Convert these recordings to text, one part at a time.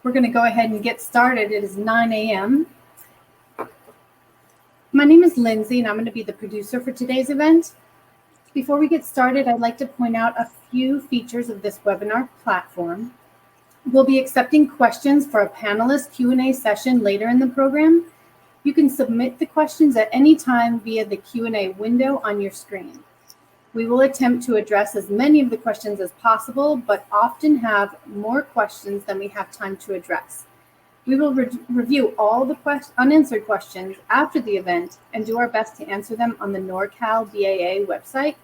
We're going to go ahead and get started. It is 9 a.m. My name is Lindsay, and I'm going to be the producer for today's event. Before we get started, I'd like to point out a few features of this webinar platform. We'll be accepting questions for a panelist Q&A session later in the program. You can submit the questions at any time via the Q&A window on your screen. We will attempt to address as many of the questions as possible, but often have more questions than we have time to address. We will review all the unanswered questions after the event and do our best to answer them on the NorCal BAA website.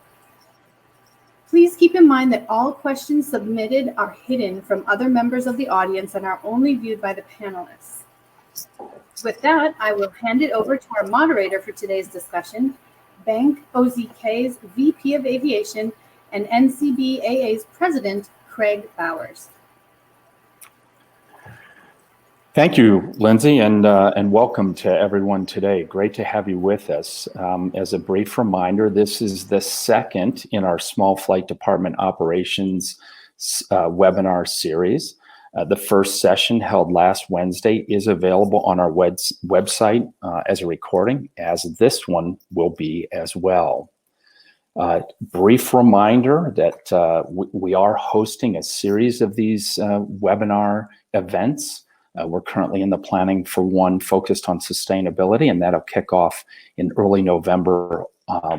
Please keep in mind that all questions submitted are hidden from other members of the audience and are only viewed by the panelists. With that, I will hand it over to our moderator for today's discussion, Bank OZK's VP of Aviation and NCBAA's President, Craig Bowers. Thank you, Lindsay, and welcome to everyone today. Great to have you with us. As a brief reminder, this is the second in our Small Flight Department Operations webinar series. The first session held last Wednesday is available on our website as a recording, as this one will be as well. Brief reminder that we are hosting a series of these webinar events. We're currently in the planning for one focused on sustainability, and that'll kick off in early November.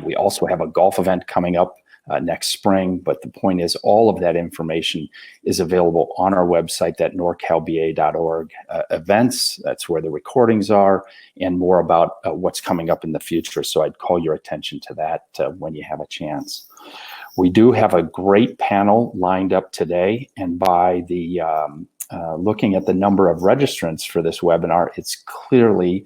We also have a golf event coming up next spring, but the point is all of that information is available on our website, that norcalba.org events. That's where the recordings are and more about what's coming up in the future. So I'd call your attention to that when you have a chance. We do have a great panel lined up today, and by the looking at the number of registrants for this webinar, it's clearly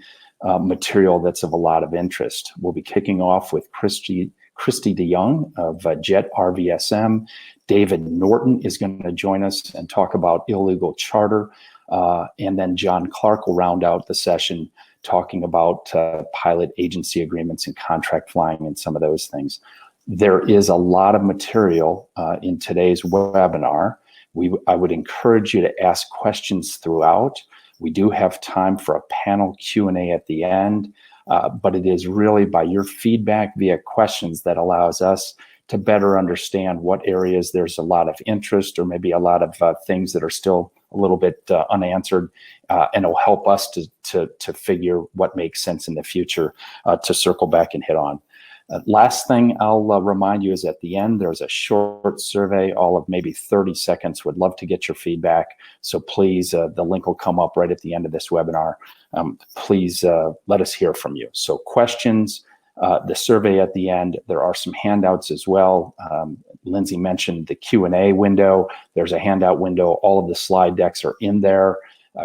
material that's of a lot of interest. We'll be kicking off with Christy DeYoung of Jet RVSM. David Norton is going to join us and talk about illegal charter. And then John Clark will round out the session talking about pilot agency agreements and contract flying and some of those things. There is a lot of material in today's webinar. I would encourage you to ask questions throughout. We do have time for a panel Q&A at the end. But it is really by your feedback via questions that allows us to better understand what areas there's a lot of interest or maybe a lot of things that are still a little bit unanswered, and it'll help us to figure what makes sense in the future to circle back and hit on. Last thing I'll remind you is at the end, there's a short survey, all of maybe 30 seconds. Would love to get your feedback. So please, the link will come up right at the end of this webinar. Please let us hear from you. So questions, the survey at the end. There are some handouts as well. Lindsay mentioned the Q&A window. There's a handout window. All of the slide decks are in there.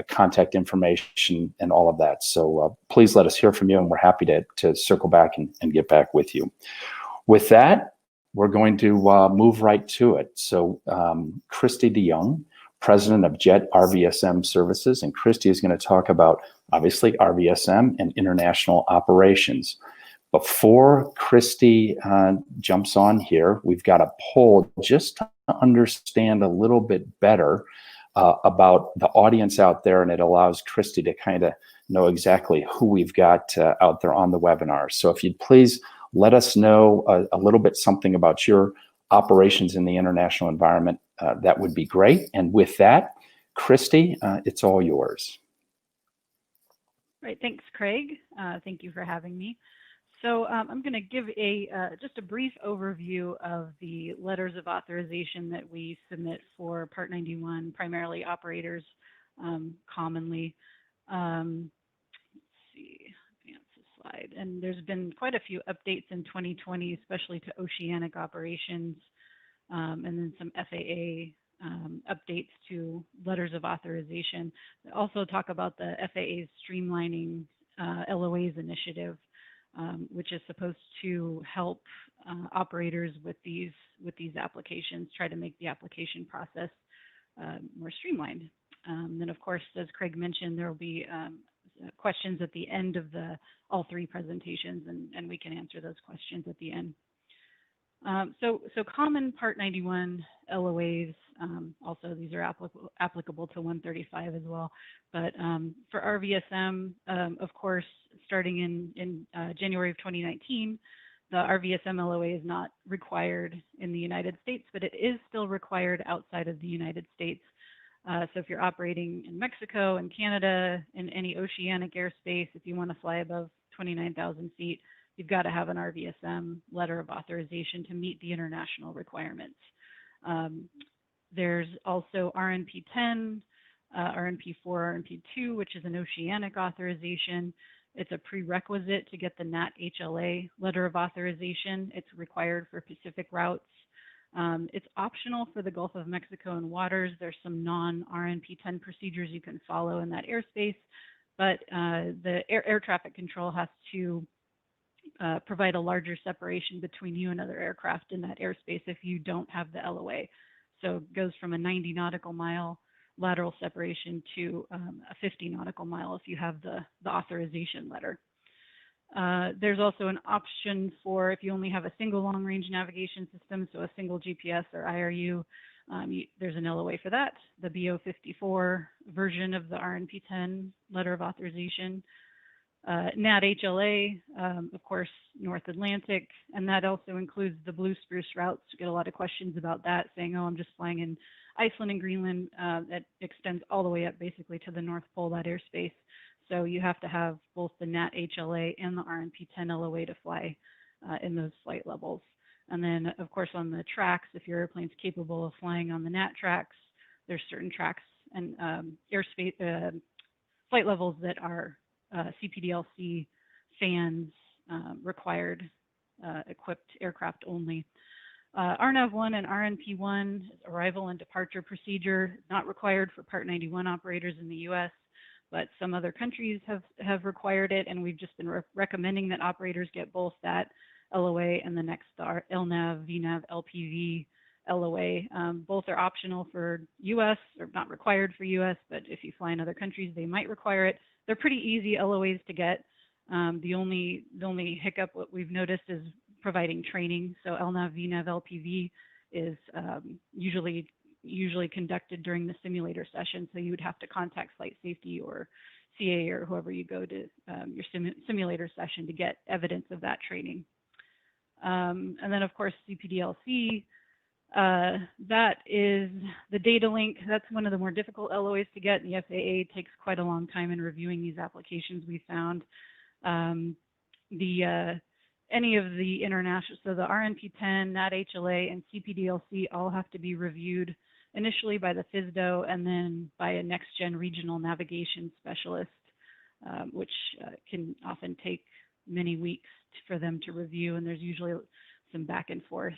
Contact information and all of that. So please let us hear from you, and we're happy to circle back and get back with you. With that, we're going to move right to it. So Christy DeYoung, President of Jet RVSM Services, and Christy is going to talk about, obviously, RVSM and international operations. Before Christy jumps on here, we've got a poll just to understand a little bit better about the audience out there, and it allows Christy to kind of know exactly who we've got out there on the webinar. So if you'd please let us know a little bit something about your operations in the international environment, that would be great. And with that, Christy, it's all yours. Right, thanks, Craig. Thank you for having me. So I'm going to give just a brief overview of the letters of authorization that we submit for Part 91, primarily operators commonly. Let's see, advance the slide. And there's been quite a few updates in 2020, especially to oceanic operations, and then some FAA updates to letters of authorization. We also talk about the FAA's streamlining LOAs initiative, which is supposed to help operators with these applications, try to make the application process more streamlined. Then, of course, as Craig mentioned, there will be questions at the end of all three presentations, and we can answer those questions at the end. So common Part 91 LOAs, also these are applicable to 135 as well. But for RVSM, of course, starting in January of 2019, the RVSM LOA is not required in the United States, but it is still required outside of the United States. So if you're operating in Mexico and Canada, in any oceanic airspace, if you want to fly above 29,000 feet, you've got to have an RVSM letter of authorization to meet the international requirements. There's also RNP 10, RNP 4, RNP 2, which is an oceanic authorization. It's a prerequisite to get the NAT HLA letter of authorization. It's required for Pacific routes. It's optional for the Gulf of Mexico and waters. There's some non-RNP 10 procedures you can follow in that airspace, but the air traffic control has to provide a larger separation between you and other aircraft in that airspace if you don't have the LOA. So it goes from a 90 nautical mile lateral separation to a 50 nautical mile if you have the authorization letter. There's also an option for if you only have a single long-range navigation system, so a single GPS or IRU, there's an LOA for that, the BO54 version of the RNP 10 letter of authorization. NAT HLA, of course, North Atlantic, and that also includes the Blue Spruce routes. We get a lot of questions about that, saying, oh, I'm just flying in Iceland and Greenland. That extends all the way up basically to the North Pole, that airspace. So you have to have both the NAT HLA and the RNP 10 LOA to fly in those flight levels. And then, of course, on the tracks, if your airplane's capable of flying on the NAT tracks, there's certain tracks and airspace flight levels that are CPDLC fans required, equipped aircraft only. RNAV 1 and RNP 1 arrival and departure procedure, not required for Part 91 operators in the US, but some other countries have required it, and we've just been recommending that operators get both that LOA and the next LNAV, VNAV, LPV, LOA. Both are optional for US, or not required for US, but if you fly in other countries, they might require it. They're pretty easy LOAs to get. The only hiccup what we've noticed is providing training. So LNAV, VNAV, LPV is usually conducted during the simulator session. So you would have to contact Flight Safety or CA or whoever you go to your simulator session to get evidence of that training. And then of course CPDLC, that is the data link. That's one of the more difficult LOAs to get. The FAA takes quite a long time in reviewing these applications, we found. Any of the international, so the RNP 10, NAT HLA, and CPDLC all have to be reviewed initially by the FSDO and then by a next-gen regional navigation specialist, which can often take many weeks for them to review, and there's usually some back and forth.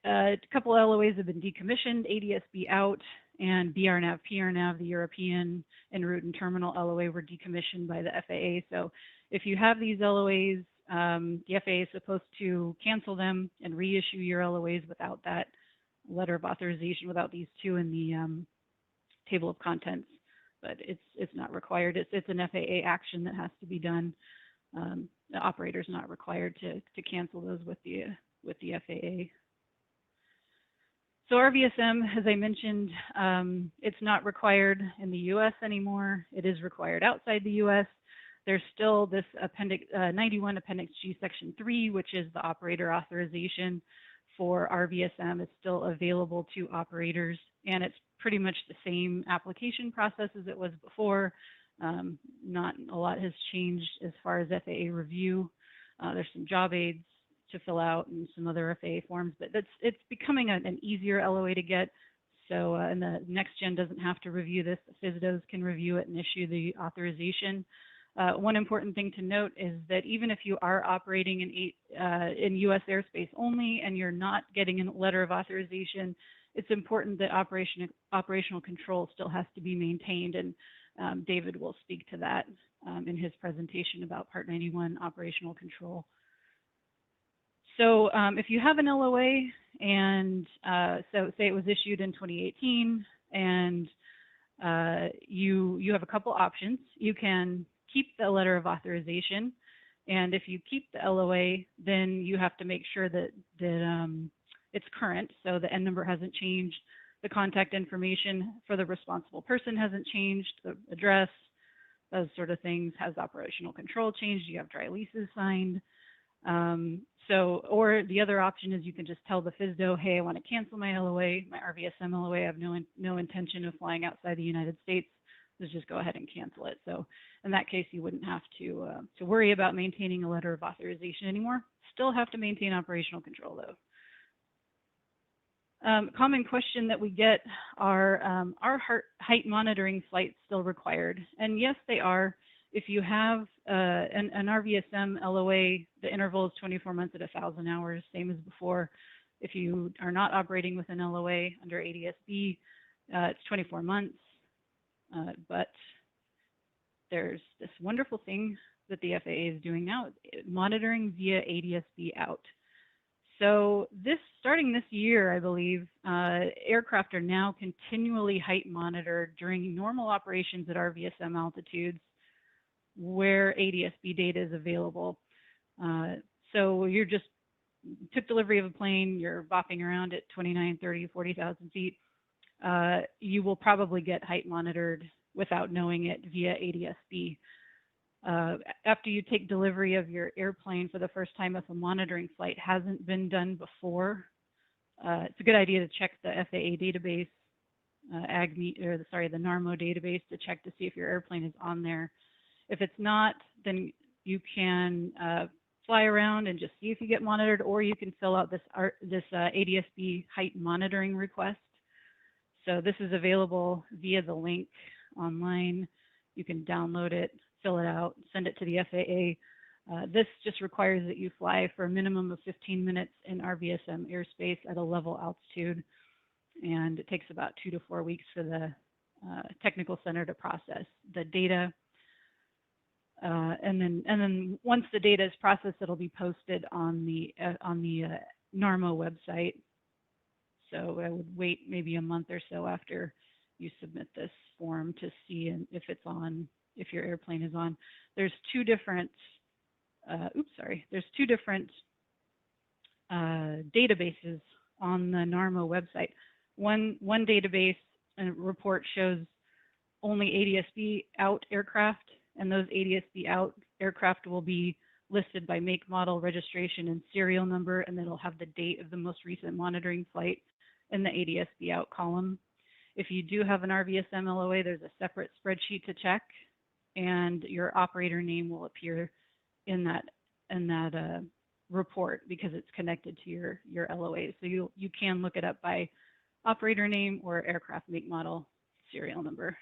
A couple LOAs have been decommissioned, ADS-B out, and BRNAV, PRNAV, the European en route and terminal LOA were decommissioned by the FAA. So if you have these LOAs, the FAA is supposed to cancel them and reissue your LOAs without that letter of authorization, without these two in the table of contents. But it's not required. It's an FAA action that has to be done. The operator's not required to cancel those with the FAA. So RVSM, as I mentioned, it's not required in the US anymore. It is required outside the US. There's still this Appendix 91 Appendix G Section 3, which is the operator authorization for RVSM. It's still available to operators, and it's pretty much the same application process as it was before. Not a lot has changed as far as FAA review. There's some job aids to fill out and some other FAA forms, but it's becoming an easier LOA to get. So, and the next gen doesn't have to review this. The FSDOs can review it and issue the authorization. One important thing to note is that even if you are operating in US airspace only and you're not getting a letter of authorization, it's important that operational control still has to be maintained, and David will speak to that in his presentation about Part 91 operational control. So if you have an LOA and so say it was issued in 2018 and you have a couple options. You can keep the letter of authorization And if you keep the LOA, then you have to make sure that it's current. So the N number hasn't changed, the contact information for the responsible person hasn't changed, the address, those sort of things. Has operational control changed? You have dry leases signed. Or the other option is you can just tell the FSDO, hey, I want to cancel my LOA, my RVSM LOA. I have no intention of flying outside the United States. Let's just go ahead and cancel it. So in that case, you wouldn't have to worry about maintaining a letter of authorization anymore. Still have to maintain operational control though. Common question that we get are height monitoring flights still required? And yes, they are. If you have an RVSM LOA, the interval is 24 months at 1,000 hours, same as before. If you are not operating with an LOA under ADS-B, it's 24 months. But there's this wonderful thing that the FAA is doing now, monitoring via ADS-B out. So starting this year, I believe, aircraft are now continually height monitored during normal operations at RVSM altitudes where ADS-B data is available. So you're just took delivery of a plane, you're bopping around at 29, 30, 40,000 feet. You will probably get height monitored without knowing it via ADS-B. After you take delivery of your airplane for the first time, if a monitoring flight hasn't been done before, it's a good idea to check the FAA database, the NARMO database, to check to see if your airplane is on there. If it's not, then you can fly around and just see if you get monitored, or you can fill out this ADS-B height monitoring request. So this is available via the link online. You can download it, fill it out, send it to the FAA. This just requires that you fly for a minimum of 15 minutes in RVSM airspace at a level altitude. And it takes about 2 to 4 weeks for the technical center to process the data. And then once the data is processed, it'll be posted on the NARMO website. So I would wait maybe a month or so after you submit this form to see if it's on, if your airplane is on. There's two different, databases on the NARMO website. One database and report shows only ADS-B out aircraft, and those ADS-B out aircraft will be listed by make, model, registration, and serial number, and it'll have the date of the most recent monitoring flight in the ADS-B out column. If you do have an RVSM LOA, there's a separate spreadsheet to check, and your operator name will appear in that report because it's connected to your LOA. So you can look it up by operator name or aircraft make, model, serial number.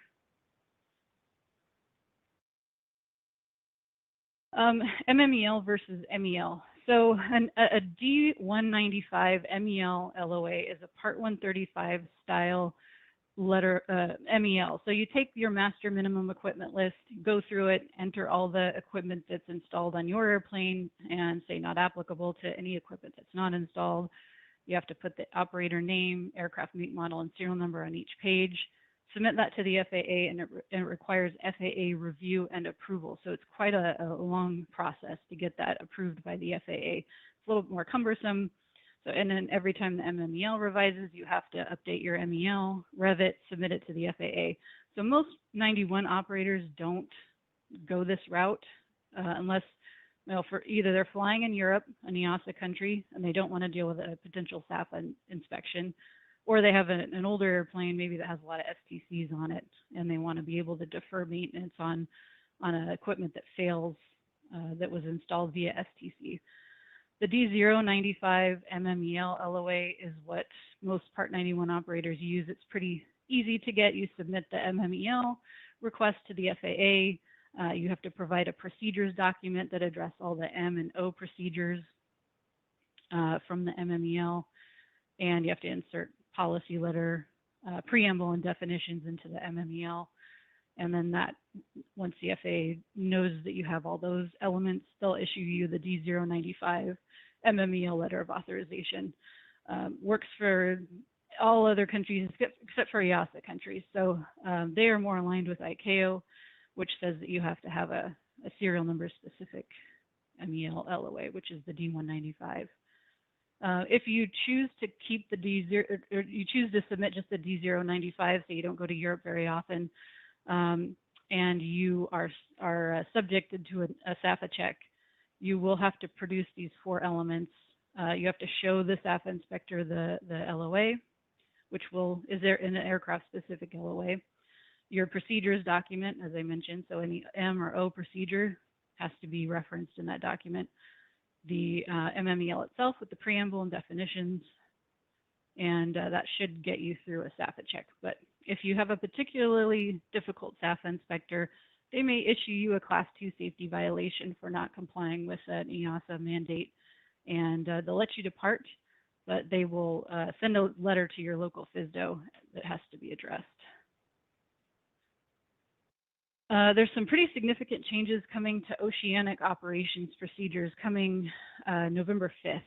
MMEL versus MEL. So a D195 MEL LOA is a Part 135 style letter MEL. So you take your master minimum equipment list, go through it, enter all the equipment that's installed on your airplane, and say not applicable to any equipment that's not installed. You have to put the operator name, aircraft make, model, and serial number on each page. Submit that to the FAA, and it requires FAA review and approval. So it's quite a long process to get that approved by the FAA. It's a little more cumbersome. So, and then every time the MMEL revises, you have to update your MEL, rev it, submit it to the FAA. So most 91 operators don't go this route unless, for either they're flying in Europe, an EASA country, and they don't want to deal with a potential SAFA inspection, or they have an older airplane, maybe that has a lot of STCs on it, and they want to be able to defer maintenance on an equipment that fails that was installed via STC. The D095 MMEL LOA is what most Part 91 operators use. It's pretty easy to get. You submit the MMEL request to the FAA. You have to provide a procedures document that address all the M and O procedures from the MMEL, and you have to insert policy letter, preamble, and definitions into the MMEL. And then that, once the FAA knows that you have all those elements, they'll issue you the D095 MMEL letter of authorization. Works for all other countries except for EASA countries. So they are more aligned with ICAO, which says that you have to have a serial number specific MEL LOA, which is the D195. If you choose to keep the D0, or you choose to submit just the D095, so you don't go to Europe very often, and you are subjected to a SAFA check, you will have to produce these 4 elements. You have to show the SAFA inspector the LOA, which is there in an aircraft-specific LOA. Your procedures document, as I mentioned, so any M or O procedure has to be referenced in that document. The MMEL itself with the preamble and definitions, and that should get you through a SAFA check. But if you have a particularly difficult SAFA inspector, they may issue you a Class 2 safety violation for not complying with an EASA mandate, and they'll let you depart, but they will send a letter to your local FSDO that has to be addressed. There's some pretty significant changes coming to oceanic operations procedures coming November 5th.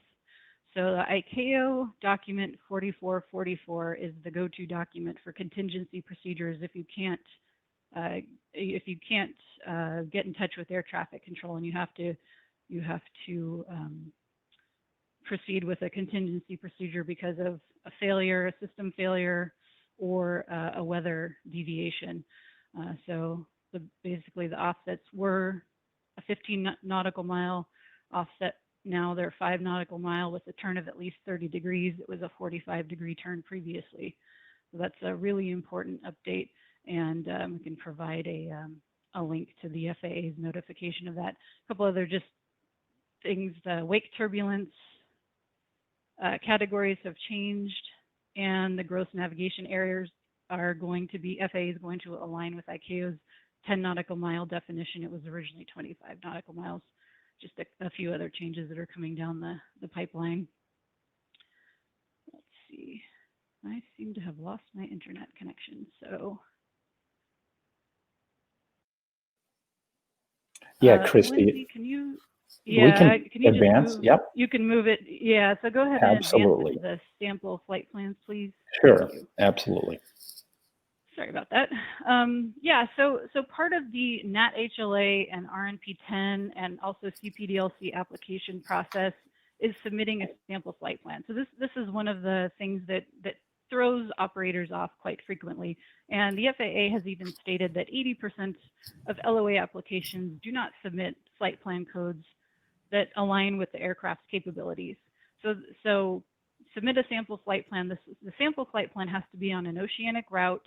So the ICAO document 4444 is the go-to document for contingency procedures if you can't get in touch with air traffic control and you have to proceed with a contingency procedure because of a failure, a system failure, or a weather deviation. So basically the offsets were a 15 nautical mile offset. Now they're 5 nautical mile with a turn of at least 30 degrees. It was a 45-degree turn previously. So that's a really important update, and we can provide a link to the FAA's notification of that. A couple other just things, the wake turbulence categories have changed, and the gross navigation areas are going to be, FAA is going to align with ICAO's 10 nautical mile definition. It was originally 25 nautical miles. Just a few other changes that are coming down the pipeline. Let's see. I seem to have lost my internet connection, so. Yeah, Christy. Lindsay, can you? Yeah, can you advance? Just move, yep. You can move it. Yeah, so go ahead Absolutely. and advance the sample flight plans, please. Sure, absolutely. Sorry about that. Yeah, so part of the NAT HLA and RNP 10 and also CPDLC application process is submitting a sample flight plan. So this is one of the things that throws operators off quite frequently. And the FAA has even stated that 80% of LOA applications do not submit flight plan codes that align with the aircraft's capabilities. So submit a sample flight plan. The sample flight plan has to be on an oceanic route,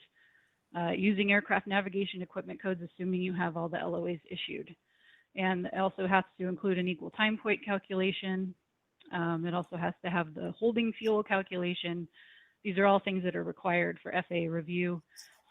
using aircraft navigation equipment codes, assuming you have all the LOAs issued. And it also has to include an equal time point calculation. It also has to have the holding fuel calculation. These are all things that are required for FAA review.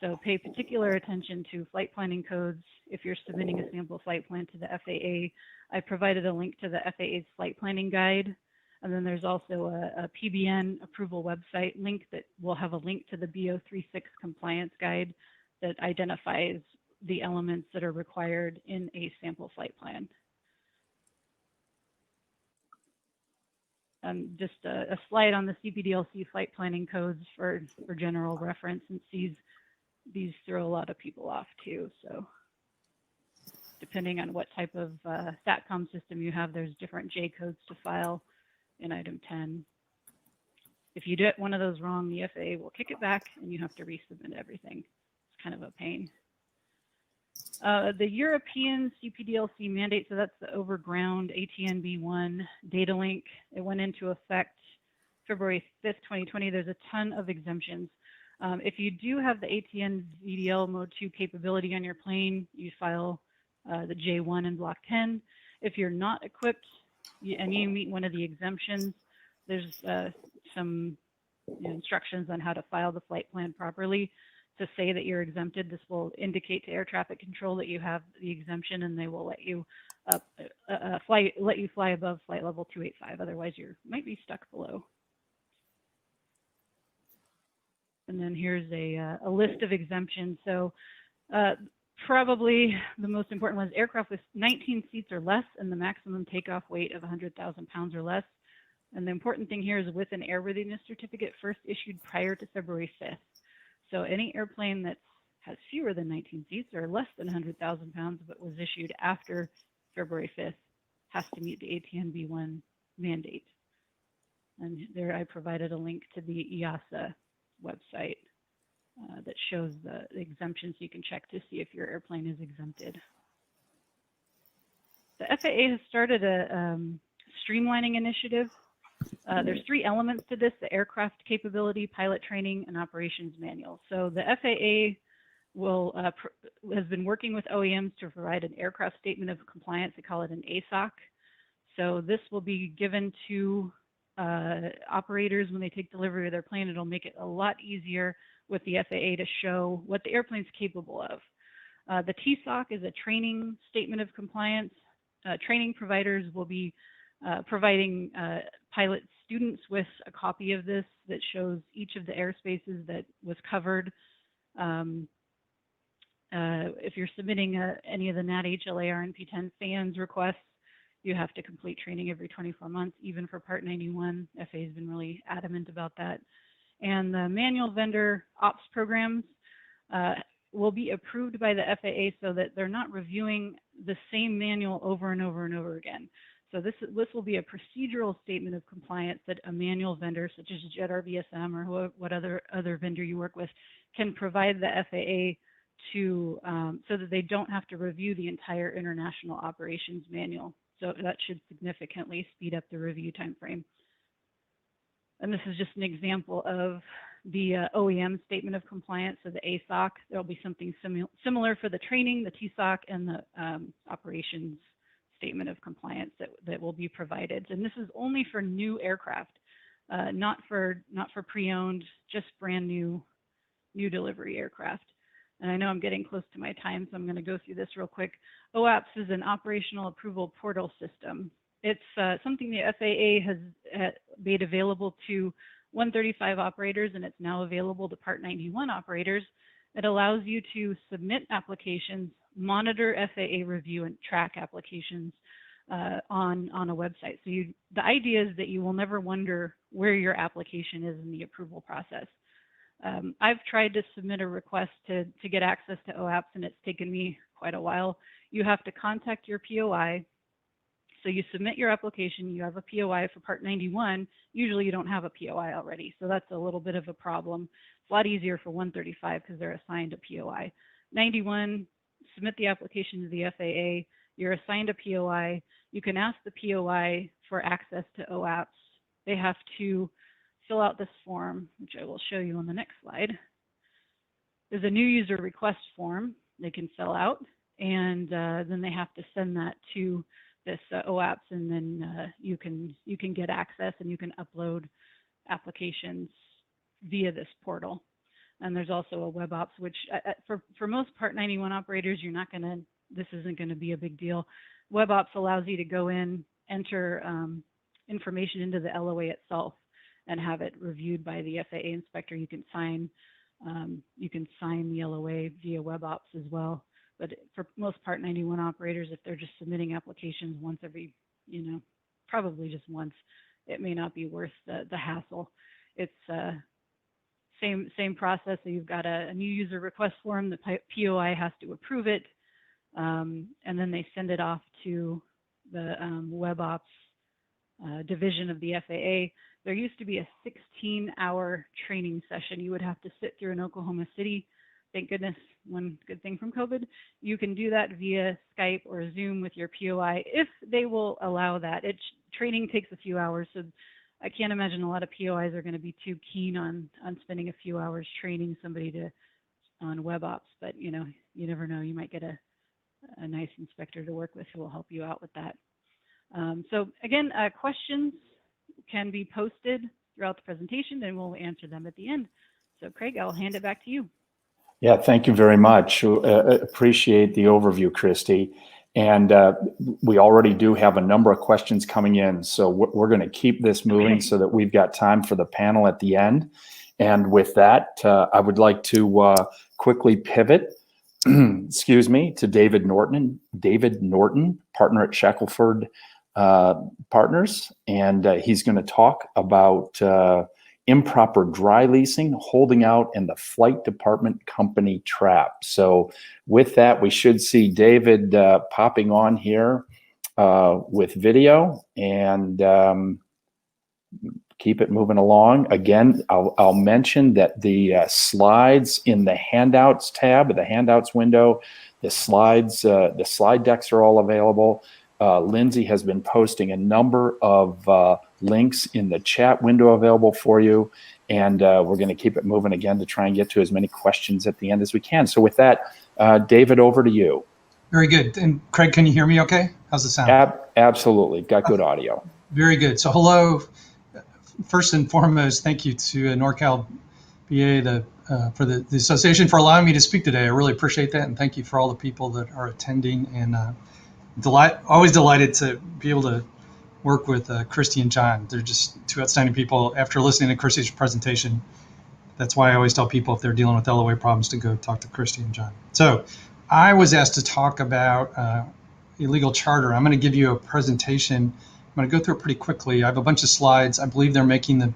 So pay particular attention to flight planning codes if you're submitting a sample flight plan to the FAA. I provided a link to the FAA's flight planning guide. And then there's also a PBN approval website link that will have a link to the B036 compliance guide that identifies the elements that are required in a sample flight plan. Just a slide on the CPDLC flight planning codes for general reference, and these throw a lot of people off too. So depending on what type of SATCOM system you have, there's different J codes to file in item 10. If you get one of those wrong, the FAA will kick it back and you have to resubmit everything. It's kind of a pain. The European CPDLC mandate, so that's the overground ATN-B1 data link. It went into effect February 5th, 2020. There's a ton of exemptions. If you do have the ATN VDL Mode 2 capability on your plane, you file the J1 in Block 10. If you're not equipped, and you meet one of the exemptions, there's some instructions on how to file the flight plan properly to say that you're exempted. This will indicate to air traffic control that you have the exemption, and they will let you fly above flight level 285. Otherwise, you might be stuck below. And then here's a list of exemptions. So probably the most important one is aircraft with 19 seats or less and the maximum takeoff weight of 100,000 pounds or less. And the important thing here is with an airworthiness certificate first issued prior to February 5th. So any airplane that has fewer than 19 seats or less than 100,000 pounds but was issued after February 5th has to meet the ATNB1 mandate. And there I provided a link to the EASA website that shows the exemptions. You can check to see if your airplane is exempted. The FAA has started a streamlining initiative. There's 3 elements to this: the aircraft capability, pilot training, and operations manual. So the FAA has been working with OEMs to provide an aircraft statement of compliance. They call it an ASOC. So this will be given to operators when they take delivery of their plane. It'll make it a lot easier with the FAA to show what the airplane's capable of. The TSOC is a training statement of compliance. Training providers will be providing pilot students with a copy of this that shows each of the airspaces that was covered. If you're submitting any of the NAT HLA RNP10 fans requests, you have to complete training every 24 months, even for Part 91. FAA has been really adamant about that. And the manual vendor ops programs will be approved by the FAA so that they're not reviewing the same manual over and over and over again. So this will be a procedural statement of compliance that a manual vendor, such as Jet RVSM or what other vendor you work with, can provide the FAA to so that they don't have to review the entire international operations manual. So that should significantly speed up the review timeframe. And this is just an example of the OEM statement of compliance, so the ASOC. There'll be something similar for the training, the TSOC, and the operations statement of compliance that will be provided. And this is only for new aircraft, not for pre-owned, just brand new delivery aircraft. And I know I'm getting close to my time, so I'm going to go through this real quick. OAPS is an operational approval portal system. It's something the FAA has made available to 135 operators, and it's now available to Part 91 operators. It allows you to submit applications, monitor FAA review, and track applications on a website. So the idea is that you will never wonder where your application is in the approval process. I've tried to submit a request to get access to OAPS, and it's taken me quite a while. You have to contact your POI. So you submit your application, you have a POI for Part 91. Usually you don't have a POI already, so that's a little bit of a problem. It's a lot easier for 135 because they're assigned a POI. 91, submit the application to the FAA. You're assigned a POI. You can ask the POI for access to OAPS. They have to fill out this form, which I will show you on the next slide. There's a new user request form they can fill out, and then they have to send that to this OAPS, and then you can get access and you can upload applications via this portal. And there's also a web ops, which for most Part 91 operators, this isn't gonna be a big deal. Web ops allows you to go in, enter information into the LOA itself, and have it reviewed by the FAA inspector. You can sign the LOA via web ops as well. But for most Part 91 operators, if they're just submitting applications once every, probably just once, it may not be worth the hassle. It's same process. So you've got a new user request form. The POI has to approve it, and then they send it off to the web ops division of the FAA. There used to be a 16-hour training session you would have to sit through in Oklahoma City. Thank goodness, one good thing from COVID, you can do that via Skype or Zoom with your POI if they will allow that. Training takes a few hours, so I can't imagine a lot of POIs are going to be too keen on spending a few hours training somebody on web ops, but you never know. You might get a nice inspector to work with who will help you out with that. So again, questions can be posted throughout the presentation, and we'll answer them at the end. So Craig, I'll hand it back to you. Yeah, thank you very much. Appreciate the overview, Christy. And we already do have a number of questions coming in. So we're going to keep this moving so that we've got time for the panel at the end. And with that, I would like to quickly pivot, excuse me, to David Norton, partner at Shackelford Partners. And he's going to talk about improper dry leasing, holding out, and the flight department company trap. So with that, we should see David popping on here with video and keep it moving along. Again, I'll mention that the slides in the handouts tab, the handouts window, the slide decks are all available. Lindsay has been posting a number of links in the chat window available for you. And we're going to keep it moving again to try and get to as many questions at the end as we can. So with that, David, over to you. Very good. And Craig, can you hear me okay? How's the sound? Absolutely. Got good audio. Very good. So hello. First and foremost, thank you to NorCal BA for the association for allowing me to speak today. I really appreciate that. And thank you for all the people that are attending. And always delighted to be able to work with Christy and John. They're just two outstanding people. After listening to Christy's presentation, that's why I always tell people if they're dealing with LOA problems to go talk to Christy and John. So I was asked to talk about illegal charter. I'm going to give you a presentation. I'm going to go through it pretty quickly. I have a bunch of slides. I believe they're making the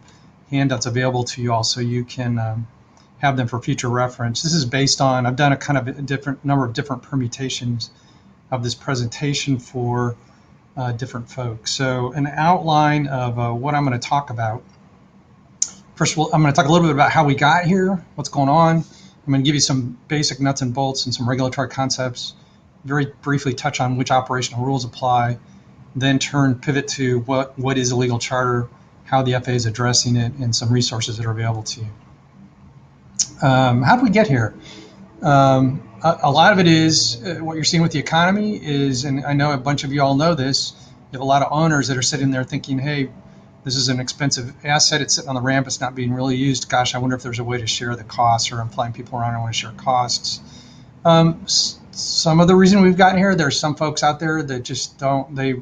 handouts available to you all so you can have them for future reference. This is based on, I've done a kind of a different number of different permutations of this presentation for different folks. So an outline of what I'm going to talk about. First of all, I'm going to talk a little bit about how we got here, what's going on. I'm going to give you some basic nuts and bolts and some regulatory concepts, very briefly touch on which operational rules apply, then pivot to what is a legal charter, how the FAA is addressing it, and some resources that are available to you. How did we get here? A lot of it is what you're seeing with the economy is, and I know a bunch of you all know this, you have a lot of owners that are sitting there thinking, hey, this is an expensive asset. It's sitting on the ramp. It's not being really used. Gosh, I wonder if there's a way to share the costs or implying people around and want to share costs. Some of the reason we've gotten here, there's some folks out there that just they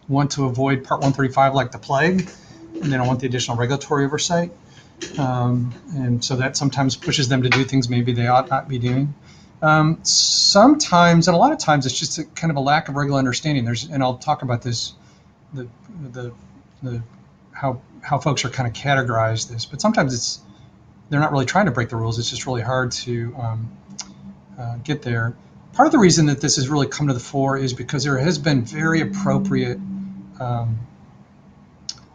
want to avoid Part 135 like the plague, and they don't want the additional regulatory oversight. And so that sometimes pushes them to do things maybe they ought not be doing. Sometimes, and a lot of times, it's just a kind of a lack of regular understanding. And I'll talk about this, how folks are kind of categorized this. But sometimes they're not really trying to break the rules. It's just really hard to get there. Part of the reason that this has really come to the fore is because there has been very appropriate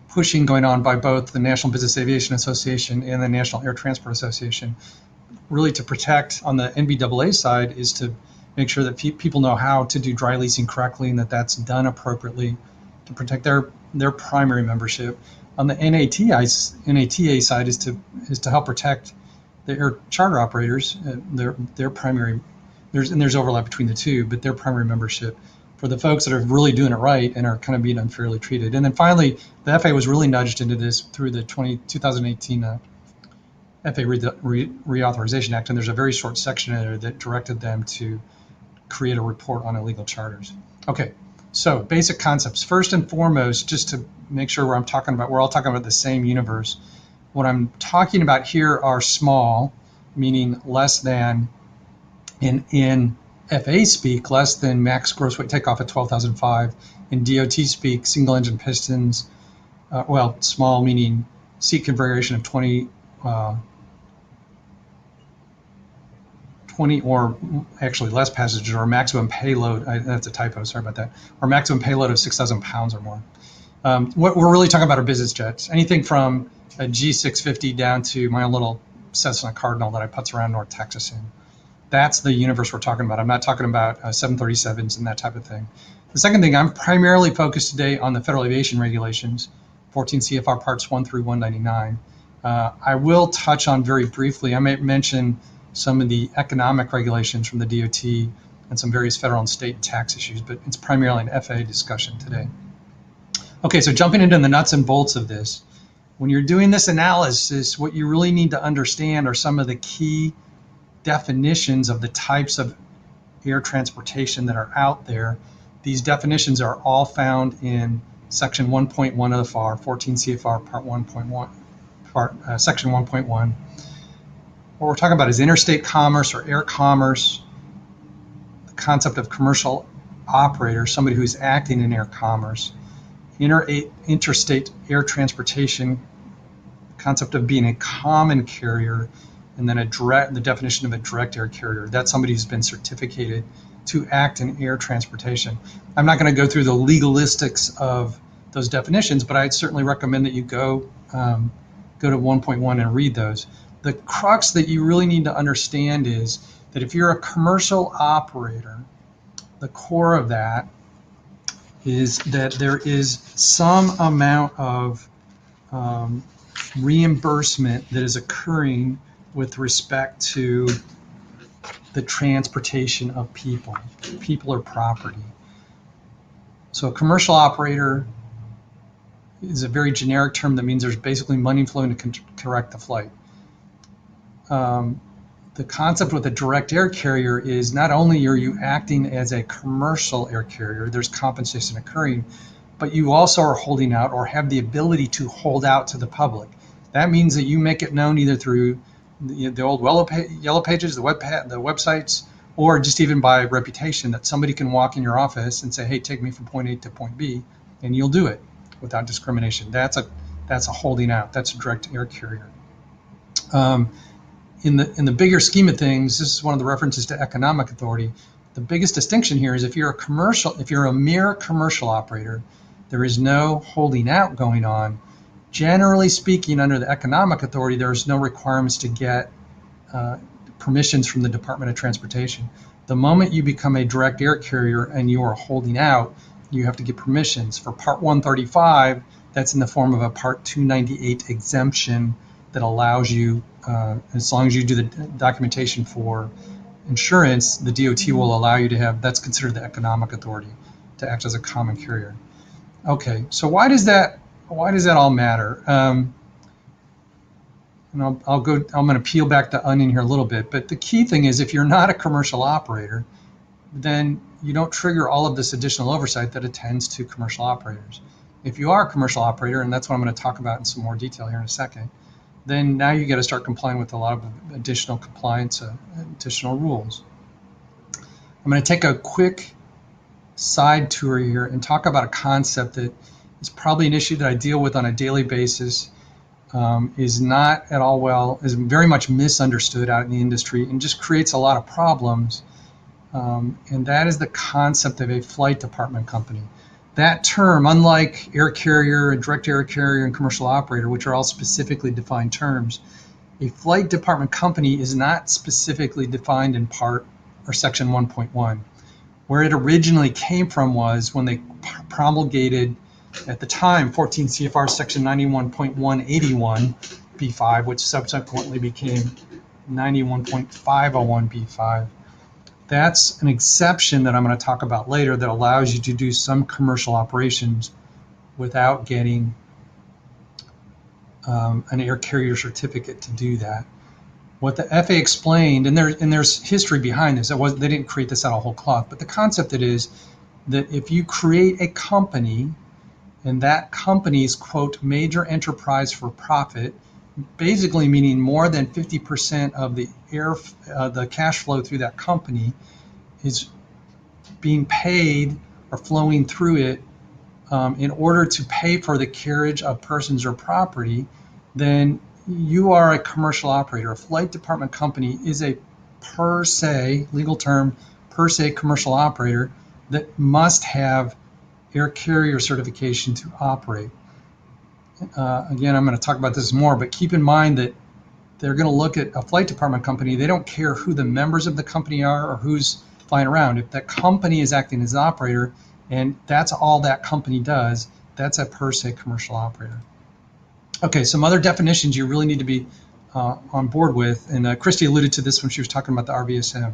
pushing going on by both the National Business Aviation Association and the National Air Transport Association, really to protect on the NBAA side is to make sure that people know how to do dry leasing correctly and that that's done appropriately to protect their primary membership. On the NATA side is to help protect the air charter operators, their primary. There's overlap between the two, but their primary membership for the folks that are really doing it right and are kind of being unfairly treated. And then finally, the FAA was really nudged into this through the 2018 FAA Reauthorization Act, and there's a very short section in there that directed them to create a report on illegal charters. Okay, so basic concepts. First and foremost, just to make sure we're all talking about the same universe. What I'm talking about here are small, meaning less than, in FAA speak, less than max gross weight takeoff at 12,005. In DOT speak, single engine pistons, small meaning seat configuration of 20 or actually less passengers, or maximum payload, that's a typo, sorry about that, or maximum payload of 6,000 pounds or more. What we're really talking about are business jets, anything from a G650 down to my own little Cessna Cardinal that I putz around North Texas in. That's the universe we're talking about. I'm not talking about 737s and that type of thing. The second thing, I'm primarily focused today on the Federal Aviation Regulations, 14 CFR Parts 1 through 199. I will touch on very briefly, I might mention some of the economic regulations from the DOT and some various federal and state tax issues, but it's primarily an FAA discussion today. Okay, so jumping into the nuts and bolts of this, when you're doing this analysis, what you really need to understand are some of the key definitions of the types of air transportation that are out there. These definitions are all found in section 1.1 of the FAR, 14 CFR part 1.1, section 1.1. What we're talking about is interstate commerce or air commerce, the concept of commercial operator, somebody who's acting in air commerce, interstate air transportation, concept of being a common carrier, and then the definition of a direct air carrier. That's somebody who's been certificated to act in air transportation. I'm not going to go through the legalistics of those definitions, but I'd certainly recommend that you go to 1.1 and read those. The crux that you really need to understand is that if you're a commercial operator, the core of that is that there is some amount of reimbursement that is occurring with respect to the transportation of people or property. So a commercial operator is a very generic term that means there's basically money flowing to correct the flight. The concept with a direct air carrier is not only are you acting as a commercial air carrier, there's compensation occurring, but you also are holding out or have the ability to hold out to the public. That means that you make it known either through the old yellow pages, the websites, or just even by reputation, that somebody can walk in your office and say, hey, take me from point A to point B, and you'll do it without discrimination. That's a holding out. That's a direct air carrier. In the bigger scheme of things, this is one of the references to economic authority. The biggest distinction here is if you're a mere commercial operator, there is no holding out going on. Generally speaking, under the economic authority, there's no requirements to get permissions from the Department of Transportation. The moment you become a direct air carrier and you are holding out, you have to get permissions. For Part 135, that's in the form of a Part 298 exemption that allows you, as long as you do the documentation for insurance, the DOT will allow you to have, that's considered the economic authority to act as a common carrier. Okay, so why does that all matter? And I'm going to peel back the onion here a little bit, but the key thing is if you're not a commercial operator, then you don't trigger all of this additional oversight that attends to commercial operators. If you are a commercial operator, and that's what I'm going to talk about in some more detail here in a second, then now you got to start complying with a lot of additional compliance, additional rules. I'm going to take a quick side tour here and talk about a concept that is probably an issue that I deal with on a daily basis, is not at all is very much misunderstood out in the industry and just creates a lot of problems. And that is the concept of a flight department company. That term, unlike air carrier and direct air carrier and commercial operator, which are all specifically defined terms, a flight department company is not specifically defined in part or section 1.1. Where it originally came from was when they promulgated, at the time, 14 CFR section 91.181 B5, which subsequently became 91.501 B5. That's an exception that I'm going to talk about later that allows you to do some commercial operations without getting an air carrier certificate to do that. What the FAA explained, and there's history behind this. They didn't create this out of whole cloth, but the concept it is that if you create a company and that company's, quote, major enterprise for profit, basically meaning more than 50% of the cash flow through that company is being paid or flowing through it in order to pay for the carriage of persons or property, then you are a commercial operator. A flight department company is a per se, legal term, per se commercial operator that must have air carrier certification to operate. Again, I'm going to talk about this more, but keep in mind that they're going to look at a flight department company. They don't care who the members of the company are or who's flying around. If that company is acting as an operator and that's all that company does, that's a per se commercial operator. Okay, some other definitions you really need to be on board with, and Christy alluded to this when she was talking about the RVSM.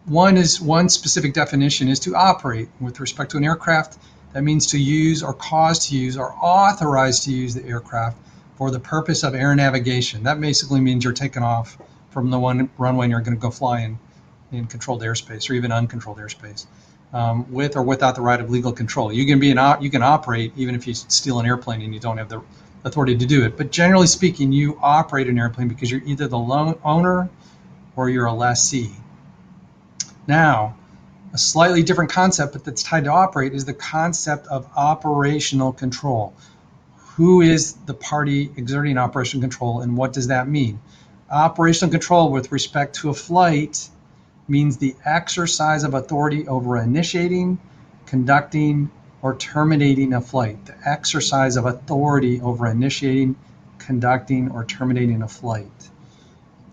One specific definition is to operate with respect to an aircraft. That means to use or cause to use or authorize to use the aircraft for the purpose of air navigation. That basically means you're taking off from the one runway and you're going to go fly in controlled airspace or even uncontrolled airspace, with or without the right of legal control. You can operate even if you steal an airplane and you don't have the authority to do it. But generally speaking, you operate an airplane because you're either the owner or you're a lessee. Now, a slightly different concept, but that's tied to operate, is the concept of operational control. Who is the party exerting operational control, and what does that mean? Operational control with respect to a flight means the exercise of authority over initiating, conducting, or terminating a flight. The exercise of authority over initiating, conducting, or terminating a flight.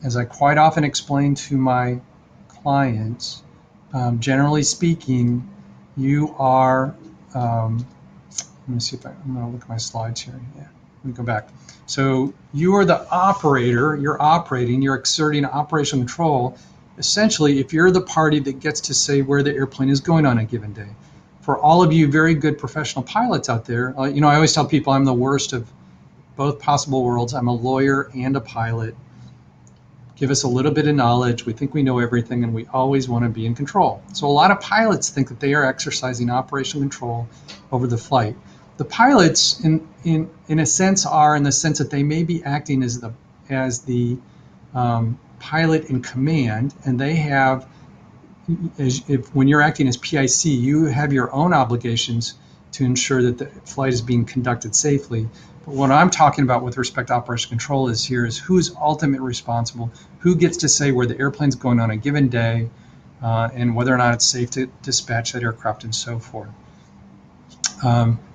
As I quite often explain to my clients, generally speaking, you are, let me see if I'm going to look at my slides here. Yeah, let me go back. So you are the operator, you're operating, you're exerting operational control. Essentially, if you're the party that gets to say where the airplane is going on a given day. For all of you very good professional pilots out there, I always tell people I'm the worst of both possible worlds. I'm a lawyer and a pilot. Give us a little bit of knowledge. We think we know everything, and we always want to be in control. So a lot of pilots think that they are exercising operational control over the flight. The pilots, in a sense, are in the sense that they may be acting as the pilot in command, and they have, when you're acting as PIC, you have your own obligations to ensure that the flight is being conducted safely. But what I'm talking about with respect to operational control is who's ultimately responsible, who gets to say where the airplane's going on a given day, and whether or not it's safe to dispatch that aircraft and so forth.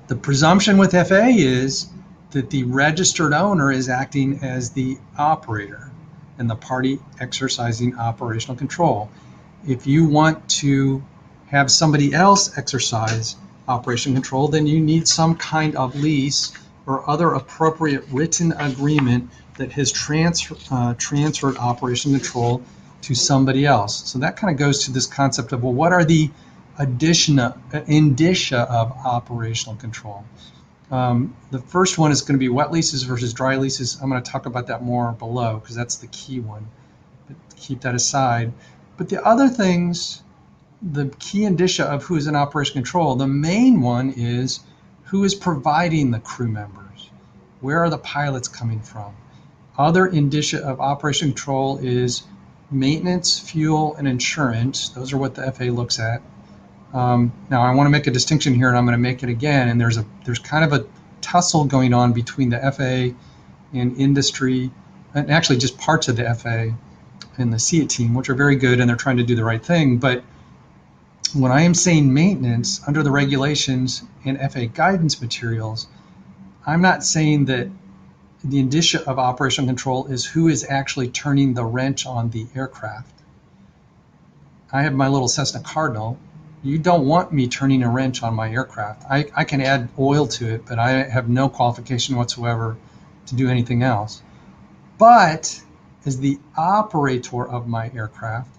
The presumption with FAA is that the registered owner is acting as the operator and the party exercising operational control. If you want to have somebody else exercise operational control, then you need some kind of lease or other appropriate written agreement that has transferred operational control to somebody else. So that kind of goes to this concept of, well, what are the indicia of operational control? The first one is going to be wet leases versus dry leases. I'm going to talk about that more below because that's the key one. But keep that aside. But the other things, the key indicia of who is in operation control, the main one is who is providing the crew members. Where are the pilots coming from? Other indicia of operation control is maintenance, fuel, and insurance. Those are what the FAA looks at. Now I want to make a distinction here, and I'm going to make it again. And there's kind of a tussle going on between the FAA and industry, and actually just parts of the FAA and the SEAT team, which are very good, and they're trying to do the right thing. But when I am saying maintenance under the regulations and FAA guidance materials, I'm not saying that the indicia of operational control is who is actually turning the wrench on the aircraft. I have my little Cessna Cardinal. You don't want me turning a wrench on my aircraft. I can add oil to it, but I have no qualification whatsoever to do anything else. But as the operator of my aircraft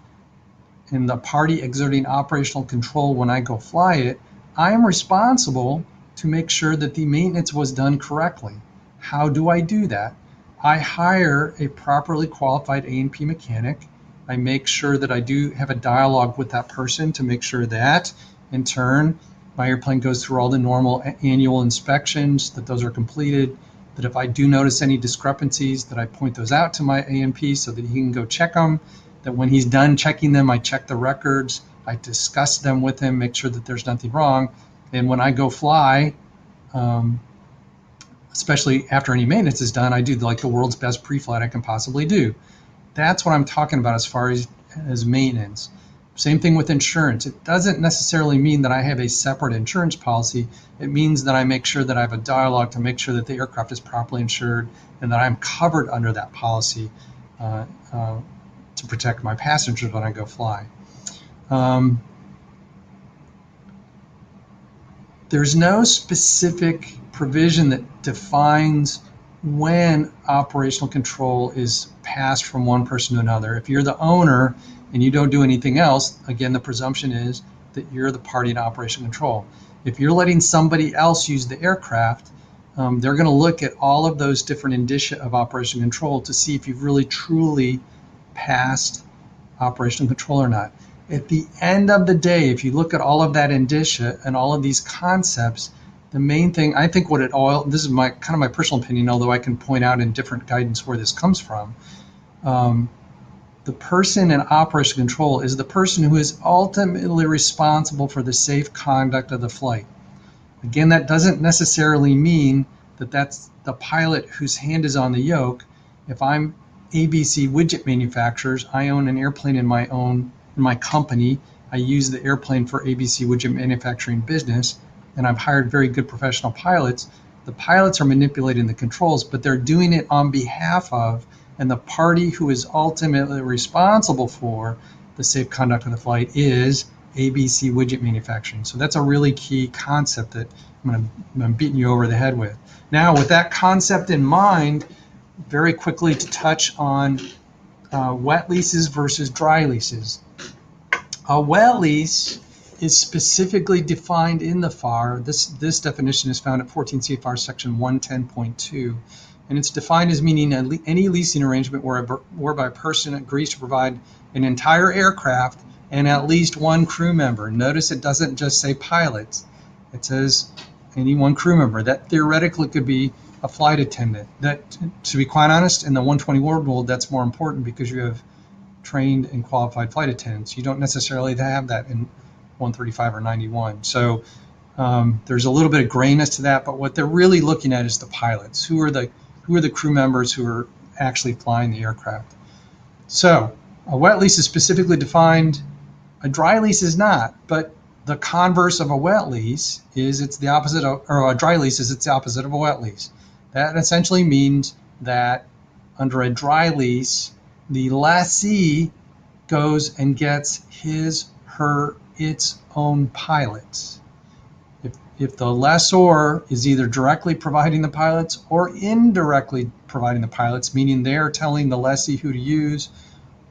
and the party exerting operational control when I go fly it, I am responsible to make sure that the maintenance was done correctly. How do I do that? I hire a properly qualified A&P mechanic. I make sure that I do have a dialogue with that person to make sure that, in turn, my airplane goes through all the normal annual inspections, that those are completed, that if I do notice any discrepancies, that I point those out to my A&P so that he can go check them, that when he's done checking them, I check the records, I discuss them with him, make sure that there's nothing wrong, and when I go fly, especially after any maintenance is done, I do like the world's best pre-flight I can possibly do. That's what I'm talking about as far as maintenance. Same thing with insurance. It doesn't necessarily mean that I have a separate insurance policy. It means that I make sure that I have a dialogue to make sure that the aircraft is properly insured and that I'm covered under that policy to protect my passengers when I go fly. There's no specific provision that defines when operational control is passed from one person to another. If you're the owner and you don't do anything else, again, the presumption is that you're the party in operation control. If you're letting somebody else use the aircraft, they're going to look at all of those different indicia of operation control to see if you've really truly passed operational control or not. At the end of the day, if you look at all of that indicia and all of these concepts, the main thing, I think this is my kind of my personal opinion, although I can point out in different guidance where this comes from. The person in operation control is the person who is ultimately responsible for the safe conduct of the flight. Again, that doesn't necessarily mean that that's the pilot whose hand is on the yoke. If I'm ABC widget manufacturers. I own an airplane in my company. I use the airplane for ABC widget manufacturing business, and I've hired very good professional pilots. The pilots are manipulating the controls, but they're doing it on behalf of, and the party who is ultimately responsible for the safe conduct of the flight is ABC widget manufacturing. So that's a really key concept that I'm beating you over the head with. Now, with that concept in mind, very quickly to touch on wet leases versus dry leases. A wet lease is specifically defined in the FAR. This definition is found at 14 CFR section 110.2, and it's defined as meaning any leasing arrangement whereby a person agrees to provide an entire aircraft and at least one crew member. Notice it doesn't just say pilots. It says any one crew member. That theoretically could be a flight attendant. That, to be quite honest, in the 120 world rule, that's more important because you have trained and qualified flight attendants. You don't necessarily have that in 135 or 91. So there's a little bit of grayness to that, but what they're really looking at is the pilots. Who are the crew members who are actually flying the aircraft? So a wet lease is specifically defined. A dry lease is not, but the converse of a wet lease is it's the opposite of, or a dry lease is it's the opposite of a wet lease. That essentially means that under a dry lease, the lessee goes and gets its own pilots. If the lessor is either directly providing the pilots or indirectly providing the pilots, meaning they're telling the lessee who to use,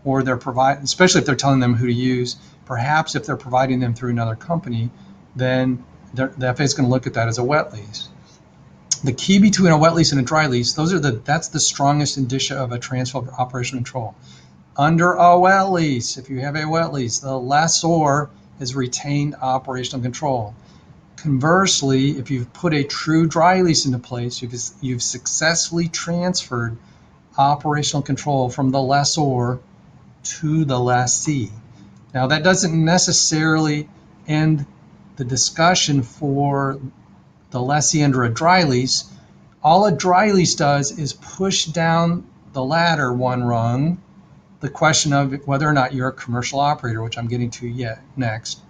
or they're providing, especially if they're telling them who to use, perhaps if they're providing them through another company, then the FAA is going to look at that as a wet lease. The key between a wet lease and a dry lease, that's the strongest indicia of a transfer of operational control. Under a wet lease, if you have a wet lease, the lessor has retained operational control. Conversely, if you've put a true dry lease into place, you've successfully transferred operational control from the lessor to the lessee. Now, that doesn't necessarily end the discussion for the lessee under a dry lease. All a dry lease does is push down the ladder one rung, the question of whether or not you're a commercial operator, which I'm getting to next.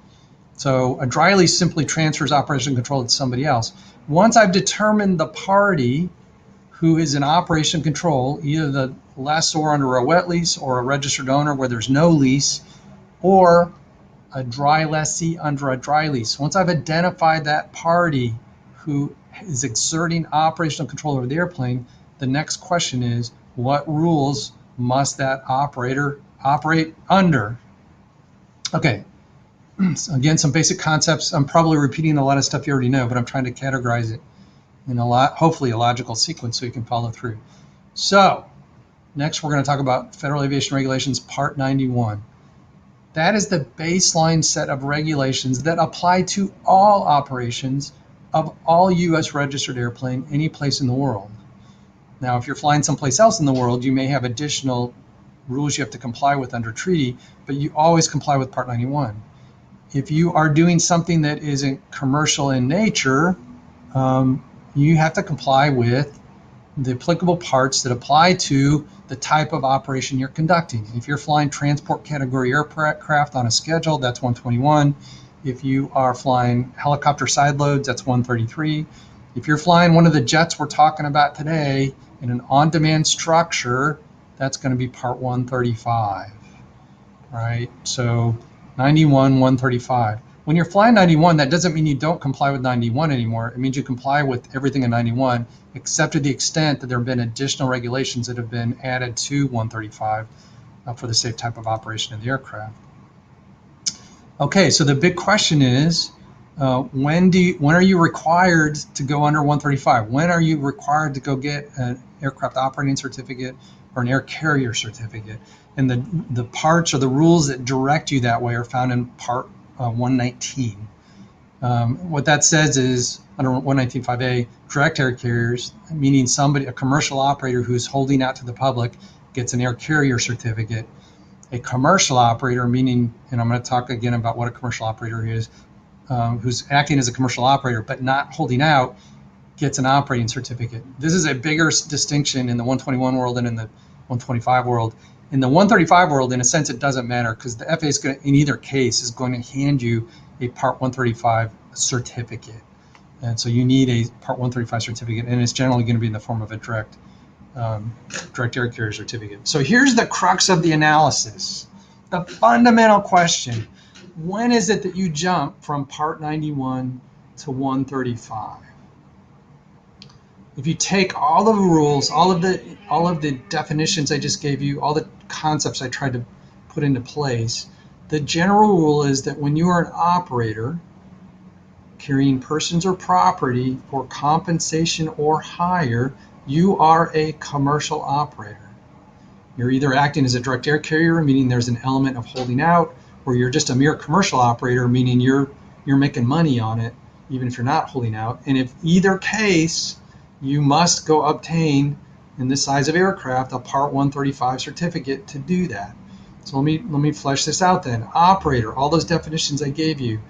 So a dry lease simply transfers operation control to somebody else. Once I've determined the party who is in operation control, either the lessor under a wet lease or a registered owner where there's no lease, or a dry lessee under a dry lease. Once I've identified that party who is exerting operational control over the airplane, the next question is, what rules must that operator operate under? Okay, so again, some basic concepts. I'm probably repeating a lot of stuff you already know, but I'm trying to categorize it in hopefully a logical sequence so you can follow through. So next we're going to talk about Federal Aviation Regulations Part 91. That is the baseline set of regulations that apply to all operations of all U.S. registered airplane any place in the world. Now, if you're flying someplace else in the world, you may have additional rules you have to comply with under treaty, but you always comply with Part 91. If you are doing something that isn't commercial in nature, you have to comply with the applicable parts that apply to the type of operation you're conducting. If you're flying transport category aircraft on a schedule, that's 121. If you are flying helicopter side loads, that's 133. If you're flying one of the jets we're talking about today in an on-demand structure, that's going to be Part 135, right? So 91, 135. When you're flying 91, that doesn't mean you don't comply with 91 anymore. It means you comply with everything in 91, except to the extent that there have been additional regulations that have been added to 135 for the safe type of operation of the aircraft. Okay, so the big question is, when are you required to go under 135? When are you required to go get an aircraft operating certificate or an air carrier certificate? And the parts or the rules that direct you that way are found in Part 119. What that says is, under 119.5A, direct air carriers, meaning a commercial operator who's holding out to the public, gets an air carrier certificate. A commercial operator, meaning, and I'm going to talk again about what a commercial operator is, who's acting as a commercial operator but not holding out, gets an operating certificate. This is a bigger distinction in the 121 world and in the 125 world. In the 135 world, in a sense, it doesn't matter because the FAA is going to, in either case, is going to hand you a Part 135 certificate. And so you need a Part 135 certificate, and it's generally going to be in the form of a direct air carrier certificate. So here's the crux of the analysis, the fundamental question. When is it that you jump from Part 91 to 135? If you take all the rules, all of the definitions I just gave you, all the concepts I tried to put into place, the general rule is that when you are an operator carrying persons or property for compensation or hire, you are a commercial operator. You're either acting as a direct air carrier, meaning there's an element of holding out, or you're just a mere commercial operator, meaning you're making money on it, even if you're not holding out. And if either case, you must go obtain, in this size of aircraft, a Part 135 certificate to do that. So let me flesh this out then. Operator, all those definitions I gave you.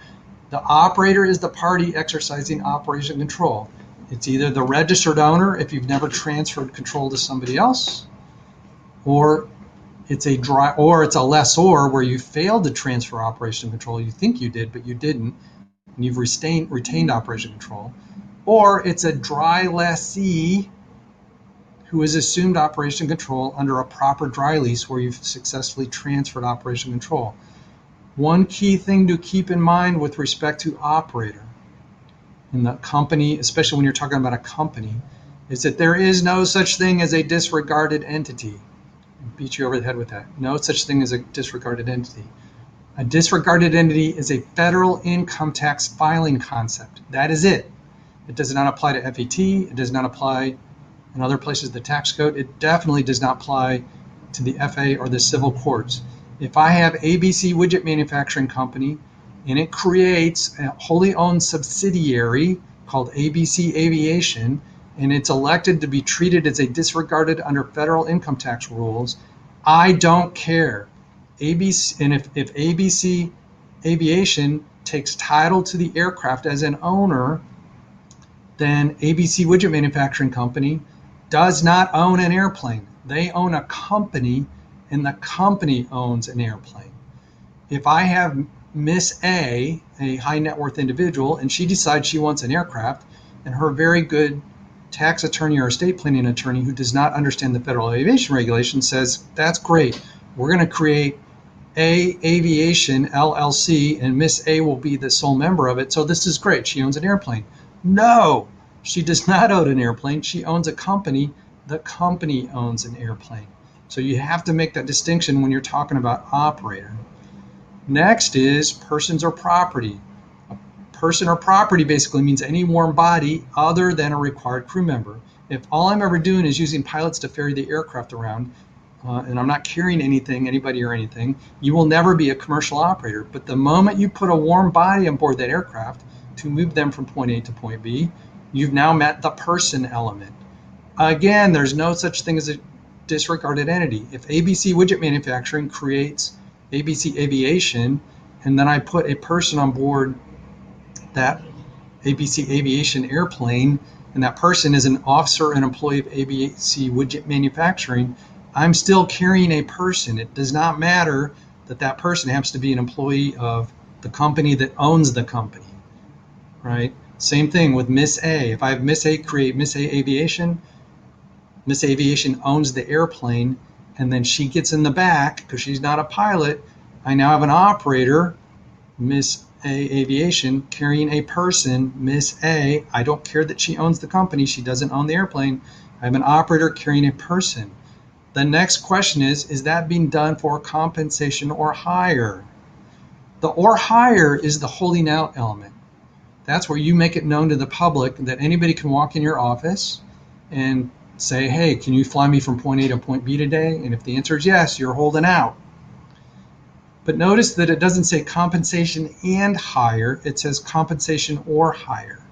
The operator is the party exercising operation control. It's either the registered owner if you've never transferred control to somebody else, or it's a lessor where you failed to transfer operation control. You think you did, but you didn't, and you've retained operation control. Or it's a dry lessee who has assumed operation control under a proper dry lease where you've successfully transferred operation control. One key thing to keep in mind with respect to operator in the company, especially when you're talking about a company, is that there is no such thing as a disregarded entity. I beat you over the head with that. No such thing as a disregarded entity. A disregarded entity is a federal income tax filing concept. That is it. It does not apply to FET. It does not apply in other places of the tax code. It definitely does not apply to the FAA or the civil courts. If I have ABC Widget Manufacturing Company and it creates a wholly owned subsidiary called ABC Aviation, and it's elected to be treated as a disregarded under federal income tax rules, I don't care. ABC, and if ABC Aviation takes title to the aircraft as an owner, then ABC Widget Manufacturing Company does not own an airplane. They own a company, and the company owns an airplane. If I have Miss A high net worth individual, and she decides she wants an aircraft, and her very good tax attorney or estate planning attorney who does not understand the federal aviation regulation says, that's great, we're going to create A Aviation LLC, and Miss A will be the sole member of it, so this is great, she owns an airplane. No, she does not own an airplane. She owns a company. The company owns an airplane. So you have to make that distinction when you're talking about operator. Next is persons or property. A person or property basically means any warm body other than a required crew member. If all I'm ever doing is using pilots to ferry the aircraft around, and I'm not carrying anything, anybody or anything, you will never be a commercial operator. But the moment you put a warm body on board that aircraft to move them from point A to point B, you've now met the person element. Again, there's no such thing as a disregarded entity. If ABC Widget Manufacturing creates ABC Aviation, and then I put a person on board that ABC Aviation airplane, and that person is an officer and employee of ABC Widget Manufacturing, I'm still carrying a person. It does not matter that that person happens to be an employee of the company that owns the company, right? Same thing with Miss A. If I have Miss A create Miss A Aviation, Miss Aviation owns the airplane, and then she gets in the back because she's not a pilot. I now have an operator, Miss A Aviation, carrying a person, Miss A. I don't care that she owns the company. She doesn't own the airplane. I have an operator carrying a person. The next question is that being done for compensation or hire? The or hire is the holding out element. That's where you make it known to the public that anybody can walk in your office and say, hey, can you fly me from point A to point B today? And if the answer is yes, you're holding out. But notice that it doesn't say compensation and hire, it says compensation or hire.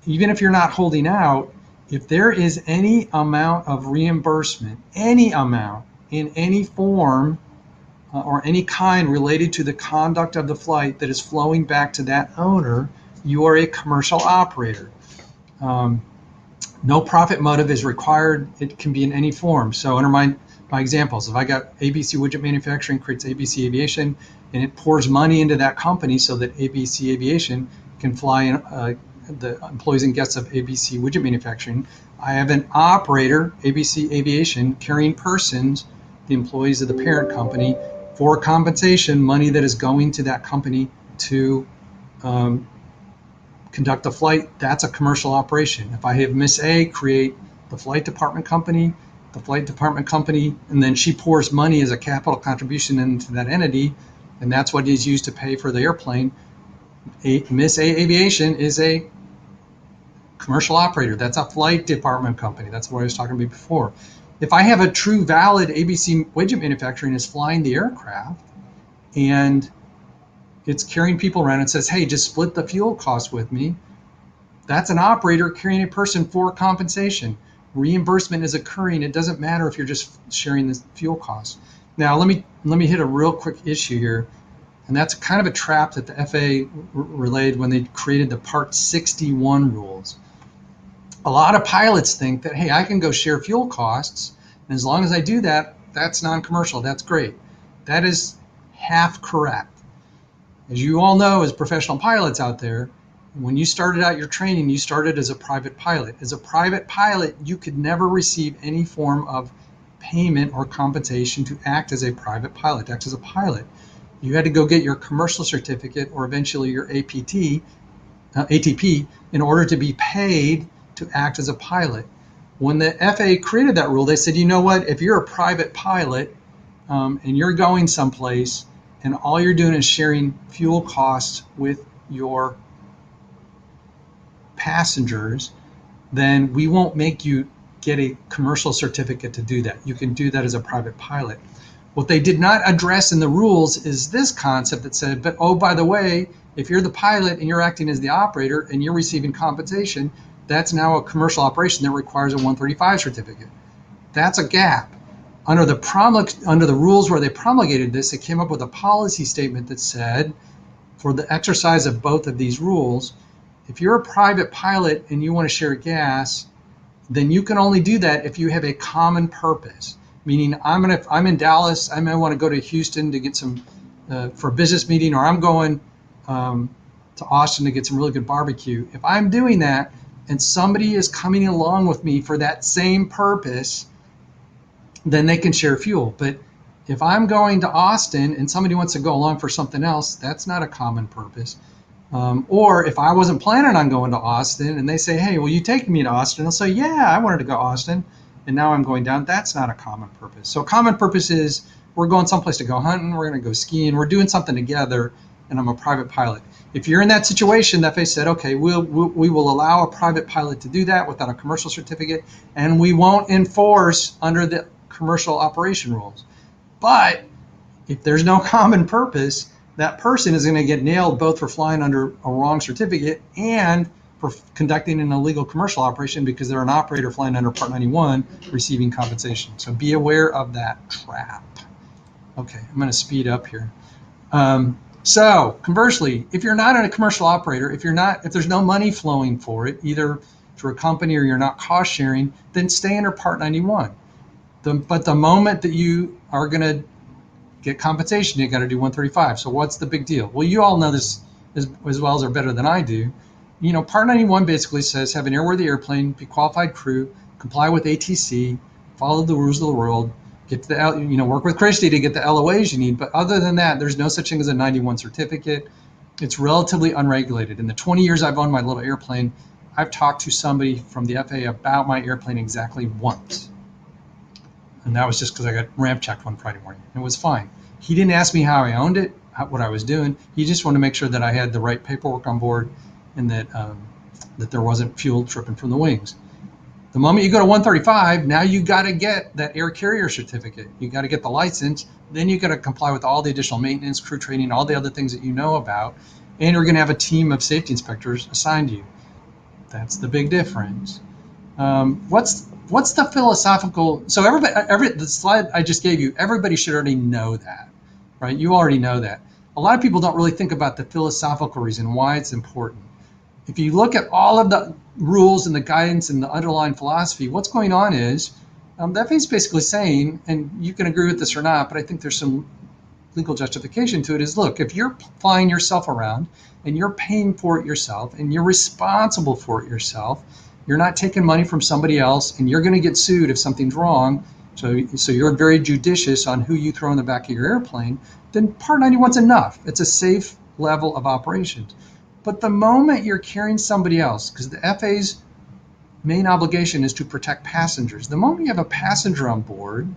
Even if you're not holding out, if there is any amount of reimbursement, any amount in any form or any kind related to the conduct of the flight that is flowing back to that owner, you are a commercial operator. No profit motive is required. It can be in any form. So under my examples, if I got ABC Widget Manufacturing creates ABC Aviation, and it pours money into that company so that ABC Aviation can fly in, the employees and guests of ABC Widget Manufacturing, I have an operator, ABC Aviation, carrying persons, the employees of the parent company, for compensation, money that is going to that company to conduct a flight. That's a commercial operation. If I have Miss A create the flight department company, and then she pours money as a capital contribution into that entity, and that's what is used to pay for the airplane, Miss A Aviation is a commercial operator. That's a flight department company. That's what I was talking about before. If I have a true valid ABC Widget Manufacturing is flying the aircraft and it's carrying people around and says, hey, just split the fuel cost with me, that's an operator carrying a person for compensation. Reimbursement is occurring. It doesn't matter if you're just sharing the fuel costs. Now, let me hit a real quick issue here, and that's kind of a trap that the FAA relayed when they created the Part 61 rules. A lot of pilots think that, hey, I can go share fuel costs, and as long as I do that, that's non-commercial. That's great. That is half correct. As you all know, as professional pilots out there, when you started out your training, you started as a private pilot. As a private pilot, you could never receive any form of payment or compensation to act as a private pilot, to act as a pilot. You had to go get your commercial certificate or eventually your ATP, in order to be paid to act as a pilot. When the FAA created that rule, they said, you know what, if you're a private pilot and you're going someplace and all you're doing is sharing fuel costs with your passengers, then we won't make you get a commercial certificate to do that. You can do that as a private pilot. What they did not address in the rules is this concept that said, but oh, by the way, if you're the pilot and you're acting as the operator and you're receiving compensation, that's now a commercial operation that requires a 135 certificate. That's a gap. Under the rules where they promulgated this, it came up with a policy statement that said, for the exercise of both of these rules, if you're a private pilot and you want to share gas, then you can only do that if you have a common purpose. Meaning, I'm in Dallas, I may want to go to Houston to get some for a business meeting, or I'm going to Austin to get some really good barbecue. If I'm doing that and somebody is coming along with me for that same purpose, then they can share fuel. But if I'm going to Austin and somebody wants to go along for something else, that's not a common purpose. Or if I wasn't planning on going to Austin and they say, hey, will you take me to Austin? I'll say, yeah, I wanted to go to Austin, and now I'm going down. That's not a common purpose. So a common purpose is we're going someplace to go hunting, we're going to go skiing, we're doing something together, and I'm a private pilot. If you're in that situation, the FAA said, okay, we will allow a private pilot to do that without a commercial certificate, and we won't enforce under the commercial operation rules. But if there's no common purpose, that person is going to get nailed both for flying under a wrong certificate and for conducting an illegal commercial operation because they're an operator flying under Part 91 receiving compensation. So be aware of that trap. Okay, I'm going to speed up here. So conversely, if you're not a commercial operator, if there's no money flowing for it, either through a company or you're not cost sharing, then stay under Part 91. But the moment that you are going to get compensation, you got to do 135. So what's the big deal? Well, you all know this as well as or better than I do. You know, Part 91 basically says have an airworthy airplane, be qualified crew, comply with ATC, follow the rules of the world, get to the work with Christy to get the LOAs you need. But other than that, there's no such thing as a 91 certificate. It's relatively unregulated. In the 20 years I've owned my little airplane, I've talked to somebody from the FAA about my airplane exactly once. And that was just because I got ramp checked one Friday morning. It was fine. He didn't ask me how I owned it, what I was doing. He just wanted to make sure that I had the right paperwork on board and that there wasn't fuel dripping from the wings. The moment you go to 135, now you got to get that air carrier certificate. You got to get the license. Then you got to comply with all the additional maintenance, crew training, all the other things that you know about. And you're going to have a team of safety inspectors assigned to you. That's the big difference. What's the philosophical? So the slide I just gave you, everybody should already know that, right? You already know that. A lot of people don't really think about the philosophical reason why it's important. if you look at all of the rules and the guidance and the underlying philosophy, what's going on is the FAA is basically saying, and you can agree with this or not, but I think there's some legal justification to it, is look, if you're flying yourself around and you're paying for it yourself and you're responsible for it yourself, you're not taking money from somebody else, and you're going to get sued if something's wrong. So you're very judicious on who you throw in the back of your airplane, then Part 91's enough. It's a safe level of operations. But the moment you're carrying somebody else, because the FAA's main obligation is to protect passengers, the moment you have a passenger on board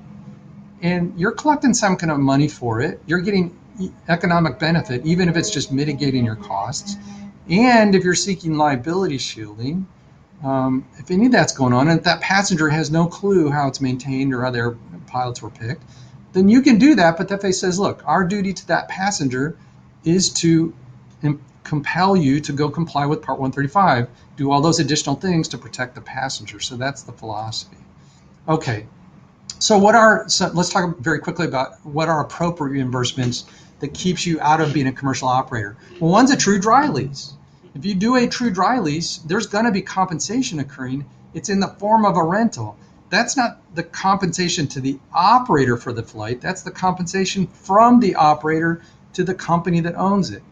and you're collecting some kind of money for it, you're getting economic benefit, even if it's just mitigating your costs. And if you're seeking liability shielding, if any of that's going on, and if that passenger has no clue how it's maintained or how their pilots were picked, then you can do that. But the FAA says, look, our duty to that passenger is to compel you to go comply with Part 135, do all those additional things to protect the passenger. So that's the philosophy. Okay, so let's talk very quickly about what are appropriate reimbursements that keeps you out of being a commercial operator. Well, one's a true dry lease. If you do a true dry lease, there's going to be compensation occurring. It's in the form of a rental. That's not the compensation to the operator for the flight. That's the compensation from the operator to the company that owns it.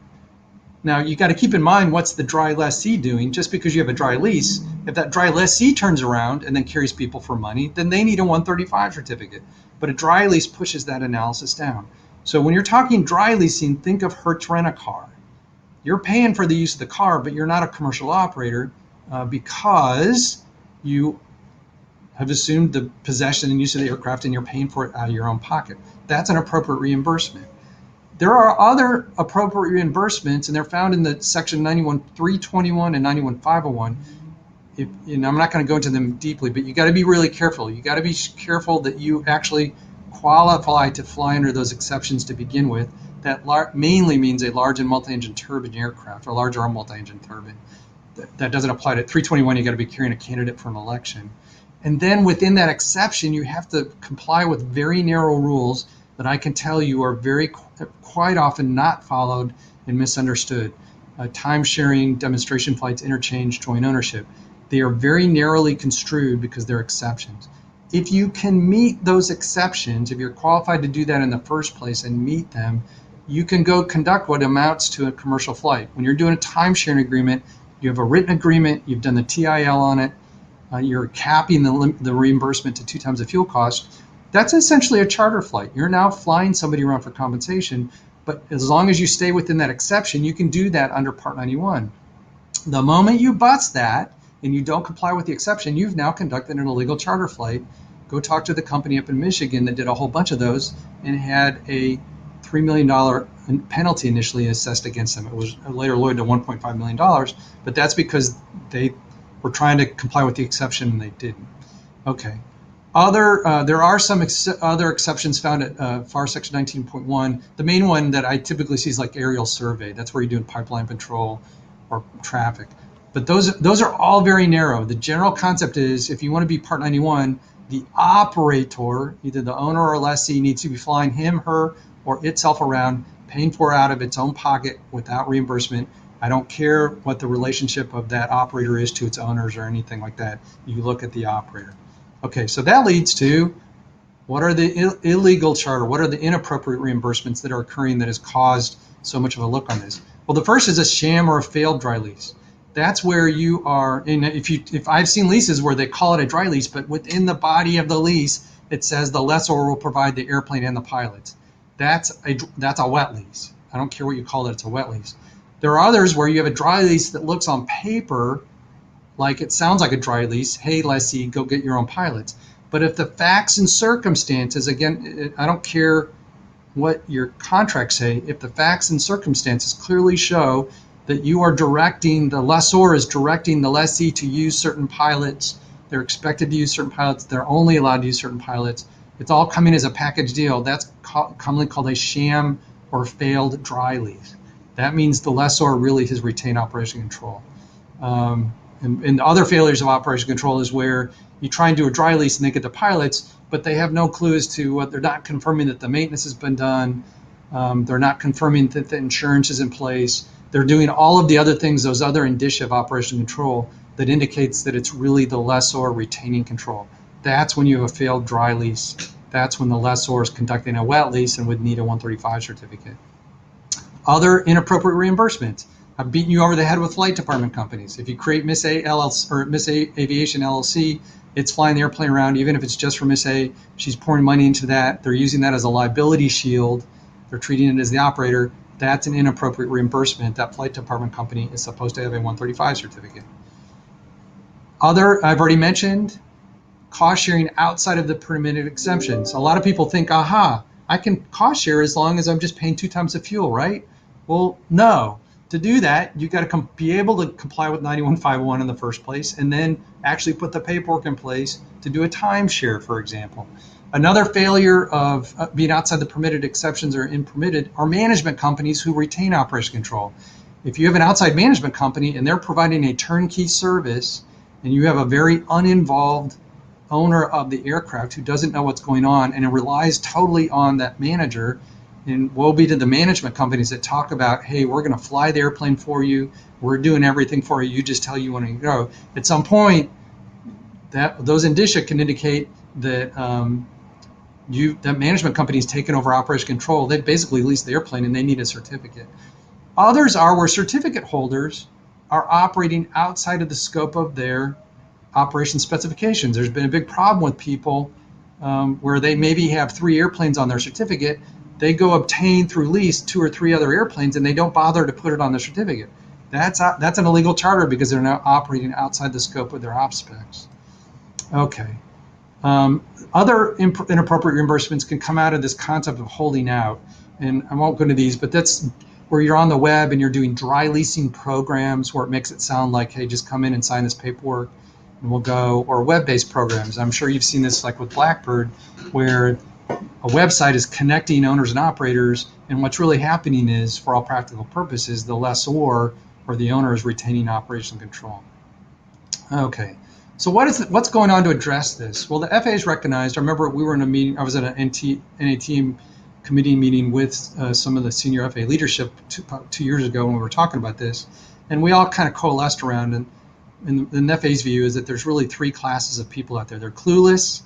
Now, you got to keep in mind, what's the dry lessee doing? Just because you have a dry lease, if that dry lessee turns around and then carries people for money, then they need a 135 certificate. But a dry lease pushes that analysis down. So when you're talking dry leasing, think of Hertz Rent-A-Car. You're paying for the use of the car, but you're not a commercial operator because you have assumed the possession and use of the aircraft, and you're paying for it out of your own pocket. That's an appropriate reimbursement. There are other appropriate reimbursements, and they're found in the section 91.321 and 91.501. And I'm not going to go into them deeply, but you got to be really careful. You got to be careful that you actually qualify to fly under those exceptions to begin with. That mainly means a large and multi-engine turbine aircraft, or large or multi-engine turbine. That doesn't apply to 321. You got to be carrying a candidate for an election. And then within that exception, you have to comply with very narrow rules that I can tell you are quite often not followed and misunderstood. Time sharing, demonstration flights, interchange, joint ownership. They are very narrowly construed because they're exceptions. If you can meet those exceptions, if you're qualified to do that in the first place and meet them, you can go conduct what amounts to a commercial flight. When you're doing a time sharing agreement, you have a written agreement, you've done the TIL on it, you're capping the reimbursement to 2 times the fuel cost. That's essentially a charter flight. You're now flying somebody around for compensation, but as long as you stay within that exception, you can do that under Part 91. The moment you bust that and you don't comply with the exception, you've now conducted an illegal charter flight. Go talk to the company up in Michigan that did a whole bunch of those and had a $3 million penalty initially assessed against them. It was later lowered to $1.5 million, but that's because they were trying to comply with the exception and they didn't. Okay. There are some other exceptions found at FAR Section 19.1. The main one that I typically see is like aerial survey. That's where you're doing pipeline patrol or traffic. But those are all very narrow. The general concept is, if you want to be Part 91, the operator, either the owner or lessee, needs to be flying him, her, or itself around, paying for it out of its own pocket without reimbursement. I don't care what the relationship of that operator is to its owners or anything like that. You look at the operator. Okay, so that leads to, what are the illegal charter? What are the inappropriate reimbursements that are occurring that has caused so much of a look on this? Well, the first is a sham or a failed dry lease. That's where you are, and if I've seen leases where they call it a dry lease, but within the body of the lease, it says the lessor will provide the airplane and the pilots. That's a wet lease. I don't care what you call it, it's a wet lease. There are others where you have a dry lease that looks on paper like it sounds like a dry lease. Hey, lessee, go get your own pilots. But if the facts and circumstances, again, I don't care what your contracts say, if the facts and circumstances clearly show that you are directing, the lessor is directing the lessee to use certain pilots, they're expected to use certain pilots, they're only allowed to use certain pilots, it's all coming as a package deal, that's commonly called a sham or failed dry lease. That means the lessor really has retained operation control. And other failures of operation control is where you try and do a dry lease and they get the pilots, but they have no clue as to what, they're not confirming that the maintenance has been done. They're not confirming that the insurance is in place. They're doing all of the other things, those other indicia of operation control that indicates that it's really the lessor retaining control. That's when you have a failed dry lease. That's when the lessor is conducting a wet lease and would need a 135 certificate. Other inappropriate reimbursements. I've beaten you over the head with flight department companies. If you create Miss A LLC or Miss A Aviation LLC, it's flying the airplane around, even if it's just for Miss A. She's pouring money into that. They're using that as a liability shield. They're treating it as the operator. That's an inappropriate reimbursement. That flight department company is supposed to have a 135 certificate. Other, I've already mentioned, cost sharing outside of the permitted exemptions. A lot of people think, aha, I can cost share as long as I'm just paying 2 times the fuel, right? Well, no. To do that, you got to be able to comply with 9151 in the first place, and then actually put the paperwork in place to do a timeshare, for example. Another failure of being outside the permitted exceptions or impermitted are management companies who retain operation control. If you have an outside management company and they're providing a turnkey service, and you have a very uninvolved owner of the aircraft who doesn't know what's going on and it relies totally on that manager, and woe be to the management companies that talk about, hey, we're going to fly the airplane for you, we're doing everything for you, you just tell you when to go. At some point, that those indicia can indicate that that management company's taken over operation control. They've basically leased the airplane and they need a certificate. Others are where certificate holders are operating outside of the scope of their operation specifications. There's been a big problem with people where they maybe have 3 airplanes on their certificate. They go obtain through lease 2 or 3 other airplanes and they don't bother to put it on their certificate. That's an illegal charter because they're now operating outside the scope of their op specs. Okay. Other inappropriate reimbursements can come out of this concept of holding out. And I won't go into these, but that's where you're on the web and you're doing dry leasing programs where it makes it sound like, hey, just come in and sign this paperwork and we'll go, or web-based programs. I'm sure you've seen this like with Blackbird, where a website is connecting owners and operators, and what's really happening is, for all practical purposes, the lessor or the owner is retaining operational control. Okay, so what's going on to address this? Well, the FAA has recognized. I remember we were in a meeting. I was at an NAT committee meeting with some of the senior FAA leadership 2 years ago when we were talking about this, and we all kind of coalesced around. And the FAA's view is that there's really 3 classes of people out there. They're clueless,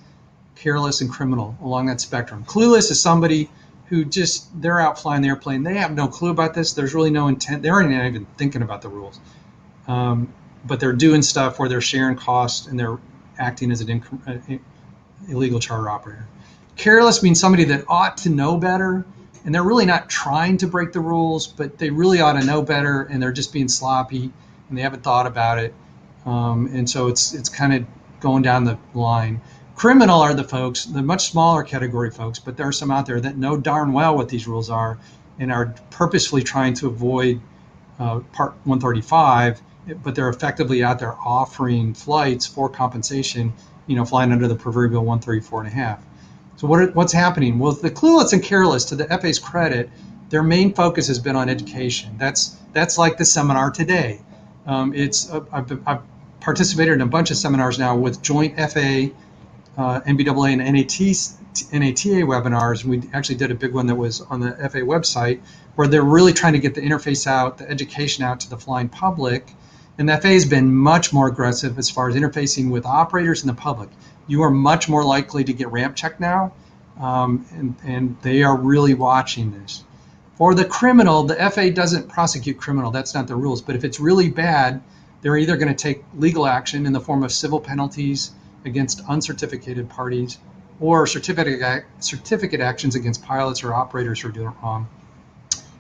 careless, and criminal along that spectrum. Clueless is somebody who they're out flying the airplane. They have no clue about this. There's really no intent. They're not even thinking about the rules. But they're doing stuff where they're sharing costs and they're acting as an illegal charter operator. Careless means somebody that ought to know better, and they're really not trying to break the rules, but they really ought to know better, and they're just being sloppy and they haven't thought about it. And so it's kind of going down the line. Criminal are the folks, the much smaller category folks, but there are some out there that know darn well what these rules are and are purposefully trying to avoid Part 135, but they're effectively out there offering flights for compensation, flying under the proverbial 134.5. So what's happening? Well, the clueless and careless, to the FAA's credit, their main focus has been on education. That's like the seminar today. I've participated in a bunch of seminars now with joint FAA, NBAA, and NATA webinars. We actually did a big one that was on the FAA website where they're really trying to get the interface out, the education out to the flying public. And the FAA has been much more aggressive as far as interfacing with operators and the public. You are much more likely to get ramp checked now, and they are really watching this. For the criminal, the FAA doesn't prosecute criminal. That's not the rules. But if it's really bad, they're either going to take legal action in the form of civil penalties against uncertificated parties or certificate actions against pilots or operators who are doing it wrong.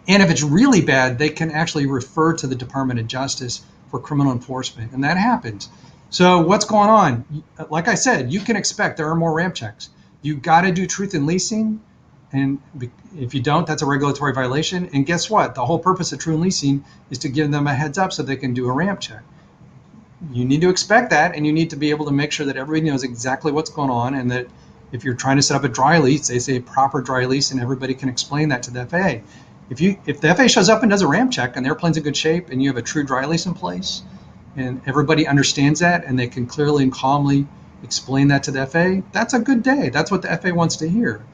And if it's really bad, they can actually refer to the Department of Justice for criminal enforcement, and that happens. So what's going on? Like I said, you can expect there are more ramp checks. You got to do truth in leasing, and if you don't, that's a regulatory violation. And guess what? The whole purpose of truth in leasing is to give them a heads up so they can do a ramp check. You need to expect that, and you need to be able to make sure that everybody knows exactly what's going on, and that if you're trying to set up a dry lease, they say a proper dry lease, and everybody can explain that to the FAA. If the FAA shows up and does a ramp check and the airplane's in good shape and you have a true dry lease in place and everybody understands that and they can clearly and calmly explain that to the FAA, that's a good day. That's what the FAA wants to hear.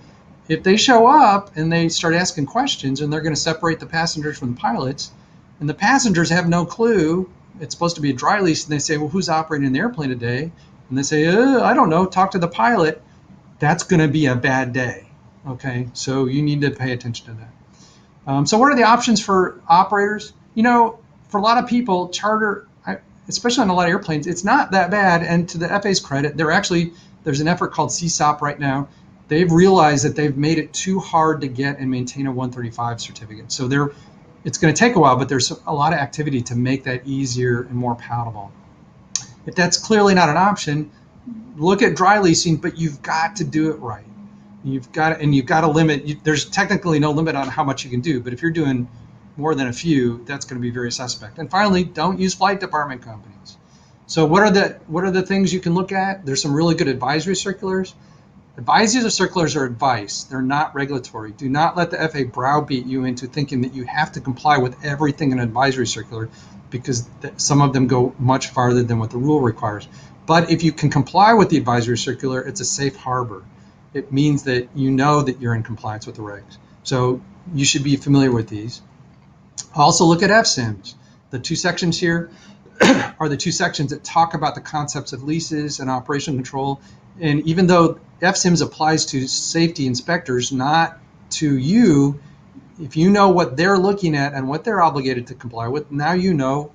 if they show up and they start asking questions and they're going to separate the passengers from the pilots, and the passengers have no clue, it's supposed to be a dry lease, and they say, well, who's operating the airplane today? And they say, I don't know, talk to the pilot. That's going to be a bad day. Okay, so you need to pay attention to that. So what are the options for operators? You know, for a lot of people, charter, especially on a lot of airplanes, it's not that bad. And to the FAA's credit, there's an effort called CSOP right now. They've realized that they've made it too hard to get and maintain a 135 certificate. So it's going to take a while, but there's a lot of activity to make that easier and more palatable. If that's clearly not an option, look at dry leasing, but you've got to do it right. You've got to limit. There's technically no limit on how much you can do, but if you're doing more than a few, that's going to be very suspect. And finally, don't use flight department companies. So what are the things you can look at? There's some really good advisory circulars. Advisory circulars are advice. They're not regulatory. Do not let the FAA browbeat you into thinking that you have to comply with everything in an advisory circular, because some of them go much farther than what the rule requires. But if you can comply with the advisory circular, it's a safe harbor. It means that you know that you're in compliance with the regs. So you should be familiar with these. Also look at FSIMs. The two sections here are the two sections that talk about the concepts of leases and operation control. And even though FSIMs applies to safety inspectors, not to you, if you know what they're looking at and what they're obligated to comply with, now you know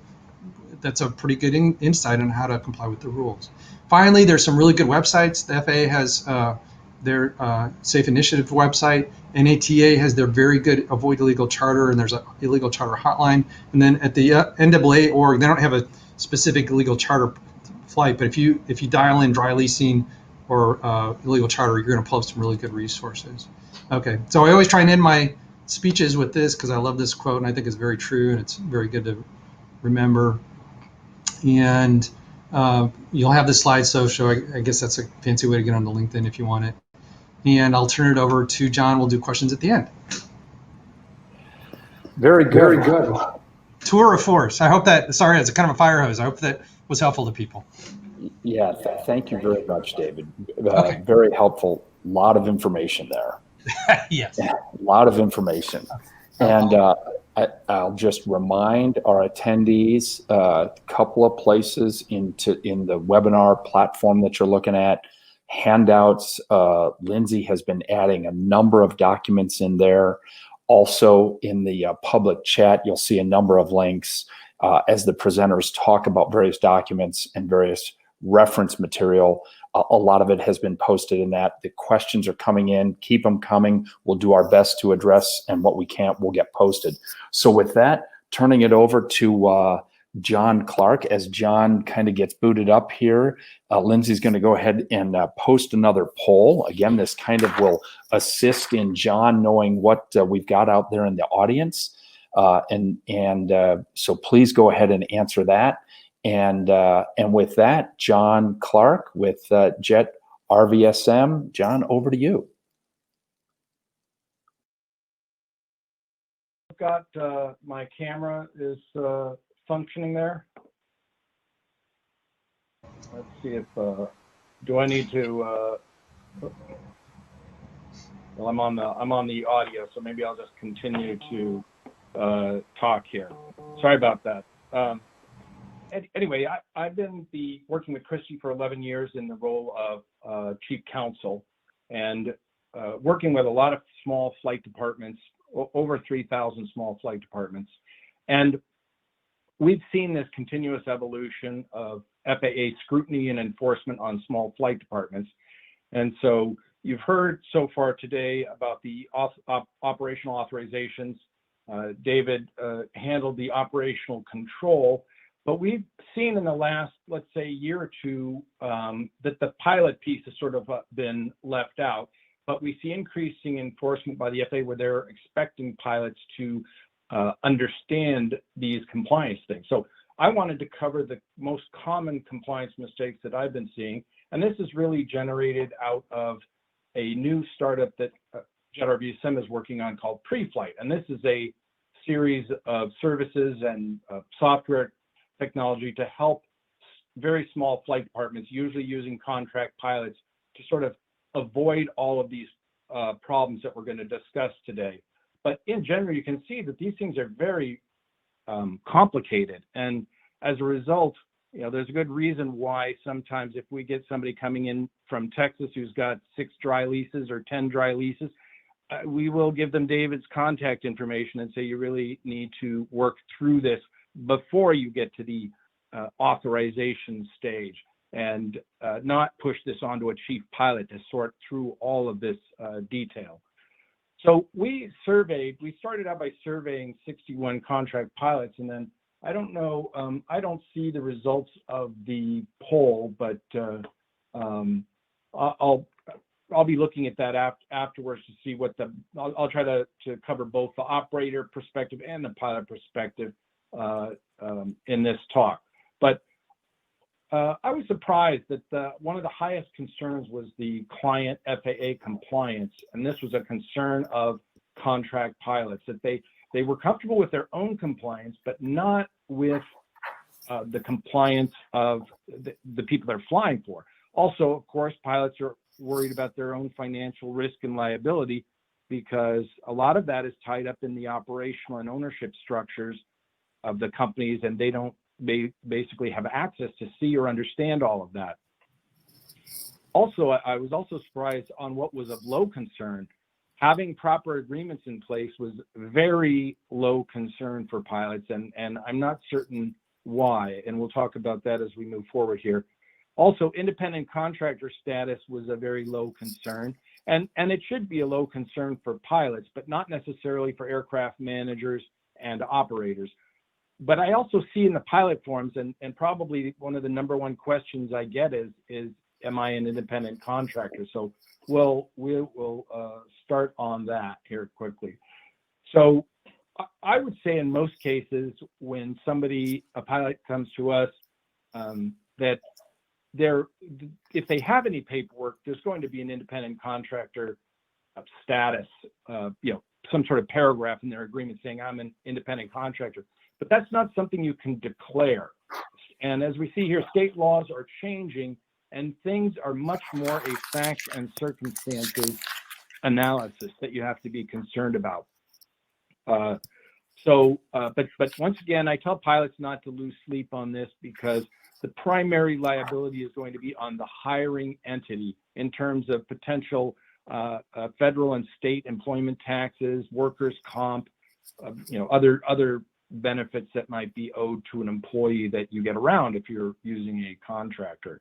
that's a pretty good insight on how to comply with the rules. Finally, there's some really good websites. The FAA has their Safe Initiative website. NATA has their very good Avoid Illegal Charter, and there's an illegal charter hotline. And then at the NCBAA org, they don't have a specific illegal charter flight, but if you dial in dry leasing or illegal charter, you're going to pull up some really good resources. Okay, so I always try and end my speeches with this because I love this quote and I think it's very true and it's very good to remember. And you'll have the slideshow, so I guess that's a fancy way to get onto LinkedIn if you want it. And I'll turn it over to John. We'll do questions at the end. Very good. Very good. Tour of force. I hope that, sorry, it's kind of a fire hose. I hope that was helpful to people. Yeah, thank you very much, David. Okay. Very helpful. A lot of information there. Yes. Yeah, a lot of information. And I'll just remind our attendees a couple of places in the webinar platform that you're looking at. Handouts. Lindsay has been adding a number of documents in there. Also in the public chat, you'll see a number of links as the presenters talk about various documents and various reference material. A lot of it has been posted in that. The questions are coming in. Keep them coming. We'll do our best to address, and what we can't, we'll get posted. So with that, turning it over to John Clark. As John kind of gets booted up here, Lindsay's going to go ahead and post another poll. Again, this kind of will assist in John knowing what we've got out there in the audience. So please go ahead and answer that. And with that, John Clark with Jet RVSM. John, over to you. I've got my camera is functioning there. Let's see if do I need to well, I'm on the audio, so maybe I'll just continue to talk here. Sorry about that. Anyway, I've been working with Christy for 11 years in the role of chief counsel, and working with a lot of small flight departments, over 3,000 small flight departments. And we've seen this continuous evolution of FAA scrutiny and enforcement on small flight departments. And so you've heard so far today about the operational authorizations. David handled the operational control, but we've seen in the last, let's say, year or two that the pilot piece has sort of been left out. But we see increasing enforcement by the FAA where they're expecting pilots to understand these compliance things. So I wanted to cover the most common compliance mistakes that I've been seeing. And this is really generated out of a new startup that Jet RVSM is working on called preFlite. And this is a series of services and software technology to help very small flight departments, usually using contract pilots, to sort of avoid all of these problems that we're going to discuss today. But in general, you can see that these things are very complicated. And as a result, there's a good reason why sometimes if we get somebody coming in from Texas who's got 6 dry leases or 10 dry leases, we will give them David's contact information and say, you really need to work through this before you get to the authorization stage, and not push this onto a chief pilot to sort through all of this detail. So we started out by surveying 61 contract pilots, and then I don't know, I don't see the results of the poll, but I'll be looking at that afterwards to see what I'll try to cover both the operator perspective and the pilot perspective in this talk. But I was surprised that one of the highest concerns was the client FAA compliance, and this was a concern of contract pilots, that they were comfortable with their own compliance, but not with the compliance of the people they're flying for. Also, of course, pilots are worried about their own financial risk and liability, because a lot of that is tied up in the operational and ownership structures of the companies, and they basically have access to see or understand all of that. Also, I was also surprised on what was of low concern. Having proper agreements in place was very low concern for pilots, and I'm not certain why, and we'll talk about that as we move forward here. Also, independent contractor status was a very low concern, and it should be a low concern for pilots, but not necessarily for aircraft managers and operators. But I also see in the pilot forums, and probably one of the number one questions I get is am I an independent contractor? So we'll start on that here quickly. So I would say in most cases, when a pilot comes to us, that if they have any paperwork, there's going to be an independent contractor status, some sort of paragraph in their agreement saying I'm an independent contractor. But that's not something you can declare. And as we see here, state laws are changing, and things are much more a facts and circumstances analysis that you have to be concerned about. But once again, I tell pilots not to lose sleep on this, because the primary liability is going to be on the hiring entity in terms of potential federal and state employment taxes, workers' comp, other benefits that might be owed to an employee that you get around if you're using a contractor.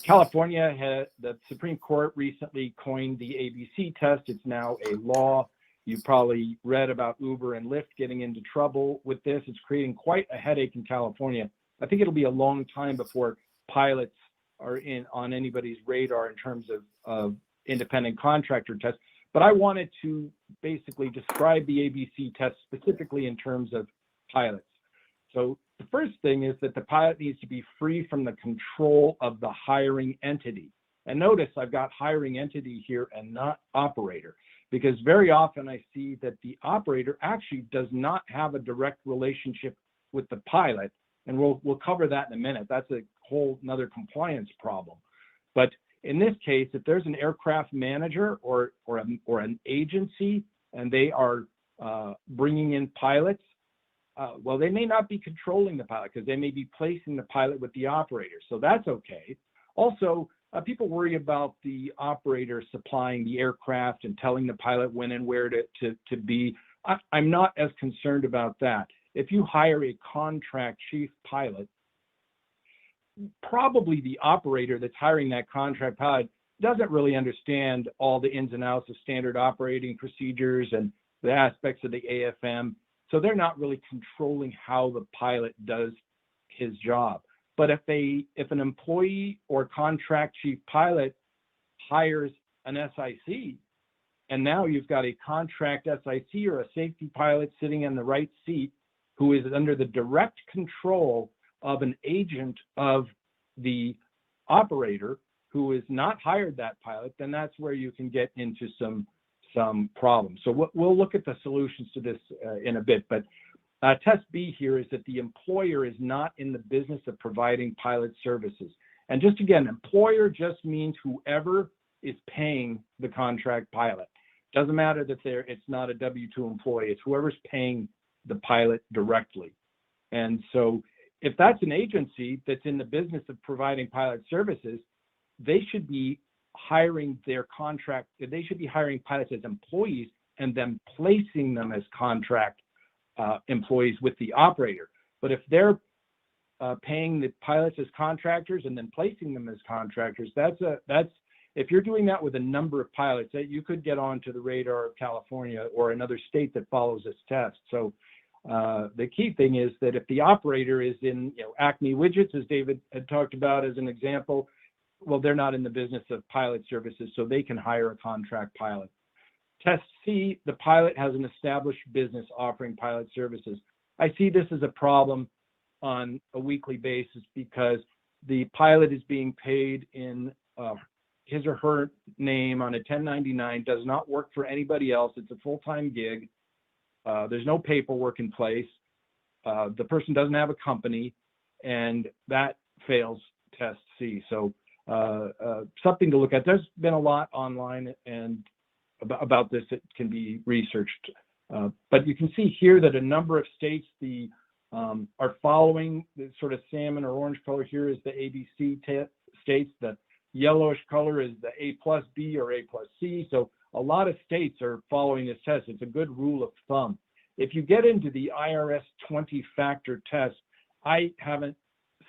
California the Supreme Court recently coined the ABC test. It's now a law. You've probably read about Uber and Lyft getting into trouble with this. It's creating quite a headache in California. I think it'll be a long time before pilots are on anybody's radar in terms of independent contractor tests. But I wanted to basically describe the ABC test specifically in terms of pilots. So the first thing is that the pilot needs to be free from the control of the hiring entity. And notice I've got hiring entity here and not operator, because very often I see that the operator actually does not have a direct relationship with the pilot. And we'll cover that in a minute. That's a whole another compliance problem. But in this case, if there's an aircraft manager or an agency and they are bringing in pilots, well, they may not be controlling the pilot, because they may be placing the pilot with the operator. So that's okay. Also, people worry about the operator supplying the aircraft and telling the pilot when and where to be. I'm not as concerned about that. If you hire a contract chief pilot, probably the operator that's hiring that contract pilot doesn't really understand all the ins and outs of standard operating procedures and the aspects of the AFM. So they're not really controlling how the pilot does his job. But if an employee or contract chief pilot hires an SIC, and now you've got a contract SIC or a safety pilot sitting in the right seat who is under the direct control of an agent of the operator who has not hired that pilot, then that's where you can get into some problems. So we'll look at the solutions to this in a bit, but test B here is that the employer is not in the business of providing pilot services. And just again, employer just means whoever is paying the contract pilot. Doesn't matter that it's not a W-2 employee, it's whoever's paying the pilot directly. And so if that's an agency that's in the business of providing pilot services, they should be hiring they should be hiring pilots as employees and then placing them as contract employees with the operator. But if they're paying the pilots as contractors and then placing them as contractors, that's if you're doing that with a number of pilots, that you could get onto the radar of California or another state that follows this test. So the key thing is that if the operator is in Acme Widgets, as David had talked about as an example, well, they're not in the business of pilot services, so they can hire a contract pilot. Test C, the pilot has an established business offering pilot services. I see this as a problem on a weekly basis because the pilot is being paid in his or her name on a 1099, does not work for anybody else. It's a full-time gig. There's no paperwork in place. The person doesn't have a company, and that fails Test C. So something to look at. There's been a lot online and about this that can be researched. But you can see here that a number of states are following the sort of salmon or orange color. Here is the ABC states. The yellowish color is the A+B or A+C. So a lot of states are following this test. It's a good rule of thumb. If you get into the IRS 20-factor test, I haven't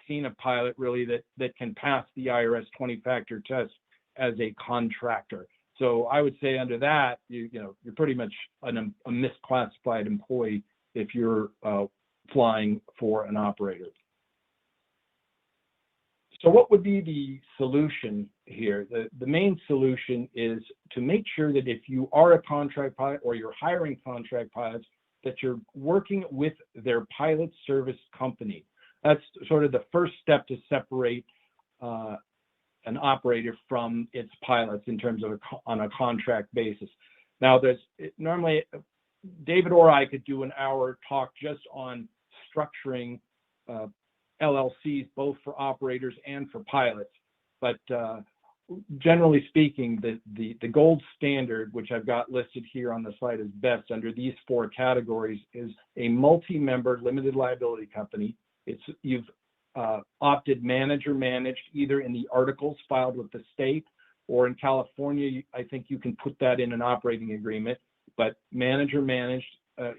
seen a pilot really that can pass the IRS 20-factor test as a contractor. So I would say under that, you're pretty much a misclassified employee if you're flying for an operator. So what would be the solution here? The main solution is to make sure that if you are a contract pilot or you're hiring contract pilots, that you're working with their pilot service company. That's sort of the first step to separate an operator from its pilots in terms of on a contract basis. Now, normally David or I could do an hour talk just on structuring LLCs, both for operators and for pilots. But generally speaking, the gold standard, which I've got listed here on the slide as best under these four categories, is a multi-member limited liability company. You've opted manager managed either in the articles filed with the state, or in California, I think you can put that in an operating agreement, but manager managed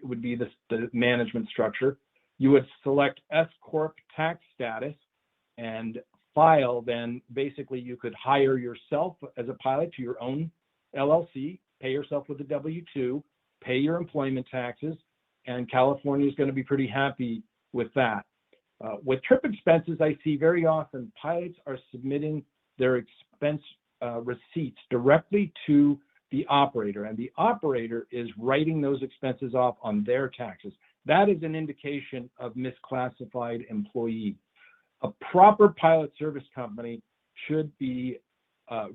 would be the management structure. You would select S Corp tax status and file, then basically you could hire yourself as a pilot to your own LLC, pay yourself with a W-2, pay your employment taxes, and California is going to be pretty happy with that. With trip expenses, I see very often pilots are submitting their expense receipts directly to the operator, and the operator is writing those expenses off on their taxes. That is an indication of misclassified employee. A proper pilot service company should be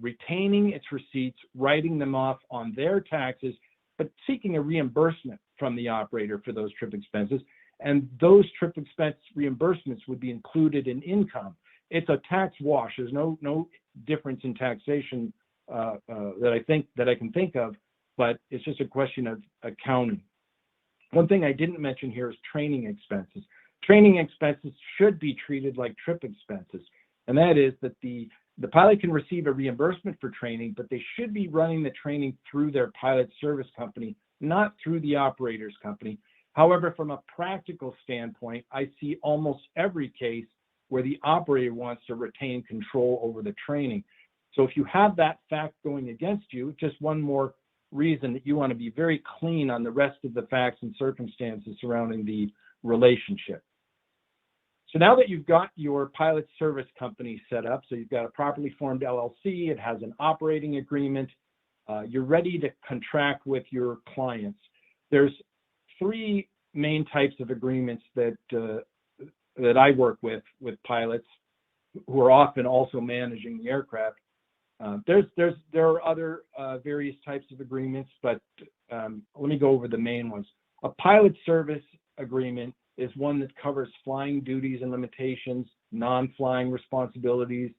retaining its receipts, writing them off on their taxes, but seeking a reimbursement from the operator for those trip expenses. And those trip expense reimbursements would be included in income. It's a tax wash. There's no difference in taxation that I can think of, but it's just a question of accounting. One thing I didn't mention here is training expenses. Training expenses should be treated like trip expenses, and that is that the pilot can receive a reimbursement for training, but they should be running the training through their pilot service company, not through the operator's company. However, from a practical standpoint, I see almost every case where the operator wants to retain control over the training. So if you have that fact going against you, just one more reason that you want to be very clean on the rest of the facts and circumstances surrounding the relationship. So now that you've got your pilot service company set up, so you've got a properly formed LLC, it has an operating agreement, you're ready to contract with your clients. There's three main types of agreements that I work with pilots who are often also managing the aircraft. There are other various types of agreements, but let me go over the main ones. A pilot service agreement is one that covers flying duties and limitations, non-flying responsibilities,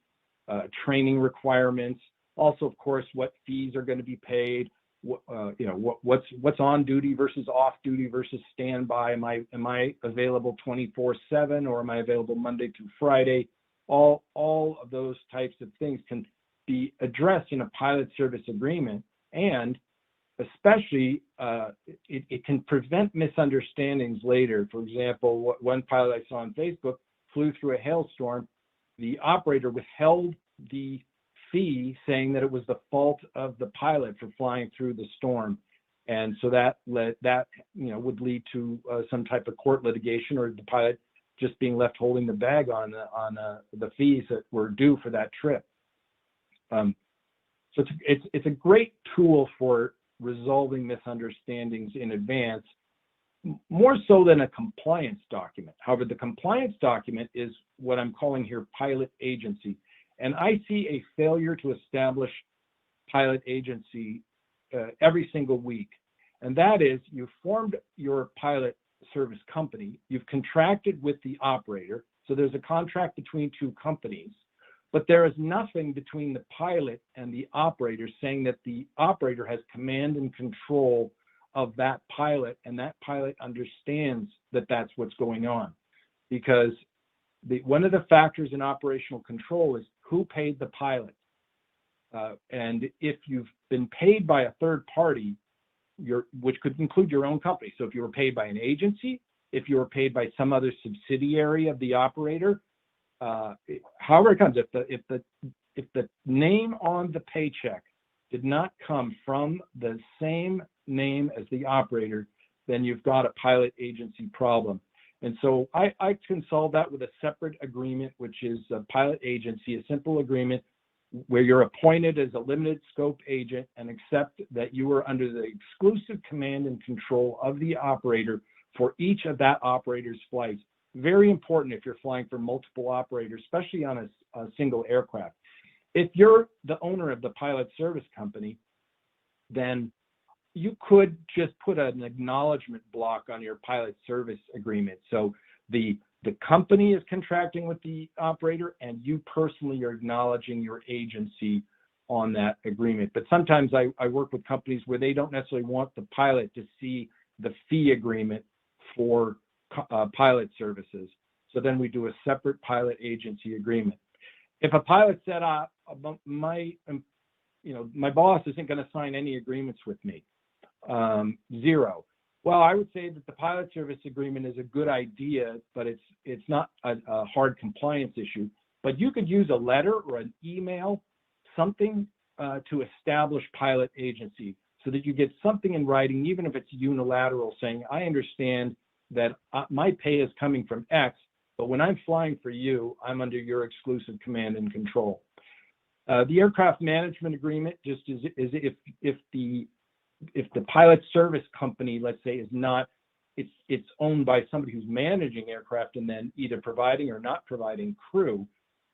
training requirements, Also, of course, what fees are going to be paid. What's on duty versus off duty versus standby. Am I available 24/7, or am I available Monday through Friday? All of those types of things can be addressed in a pilot service agreement, and especially it can prevent misunderstandings later. For example, one pilot I saw on Facebook flew through a hailstorm. The operator withheld the fee, saying that it was the fault of the pilot for flying through the storm, and so that would lead to some type of court litigation, or the pilot just being left holding the bag on the fees that were due for that trip. So it's a great tool for resolving misunderstandings in advance, more so than a compliance document. However, the compliance document is what I'm calling here pilot agency. And I see a failure to establish pilot agency every single week. And that is, you've formed your pilot service company, you've contracted with the operator. So there's a contract between two companies, but there is nothing between the pilot and the operator saying that the operator has command and control of that pilot, and that pilot understands that that's what's going on. Because one of the factors in operational control is who paid the pilot. And if you've been paid by a third party, which could include your own company. So if you were paid by an agency, if you were paid by some other subsidiary of the operator, however it comes, if the name on the paycheck did not come from the same name as the operator, then you've got a pilot agency problem. And so I can solve that with a separate agreement, which is a pilot agency, a simple agreement where you're appointed as a limited scope agent and accept that you are under the exclusive command and control of the operator for each of that operator's flights. Very important if you're flying for multiple operators, especially on a single aircraft. If you're the owner of the pilot service company, then you could just put an acknowledgement block on your pilot service agreement. So the company is contracting with the operator, and you personally are acknowledging your agency on that agreement. But sometimes I work with companies where they don't necessarily want the pilot to see the fee agreement for pilot services. So then we do a separate pilot agency agreement. If a pilot said, my boss isn't going to sign any agreements with me, zero. Well, I would say that the pilot service agreement is a good idea, but it's not a hard compliance issue. But you could use a letter or an email, something to establish pilot agency, so that you get something in writing, even if it's unilateral, saying, I understand that my pay is coming from X, but when I'm flying for you, I'm under your exclusive command and control. The aircraft management agreement just is if the pilot service company, let's say, is not, it's owned by somebody who's managing aircraft and then either providing or not providing crew,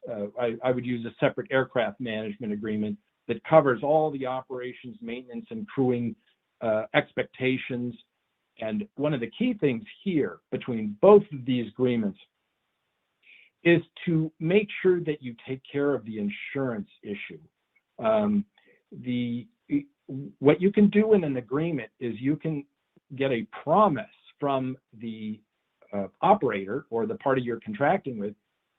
I would use a separate aircraft management agreement that covers all the operations, maintenance, and crewing expectations. And one of the key things here between both of these agreements is to make sure that you take care of the insurance issue. What you can do in an agreement is you can get a promise from the operator or the party you're contracting with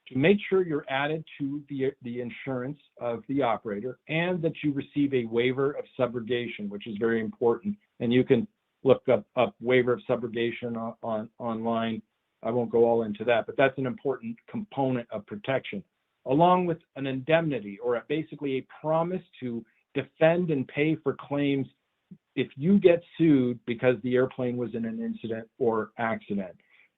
to make sure you're added to the insurance of the operator, and that you receive a waiver of subrogation, which is very important. And you can look up waiver of subrogation online. I won't go all into that, but that's an important component of protection, along with an indemnity, or basically a promise to defend and pay for claims if you get sued because the airplane was in an incident or accident.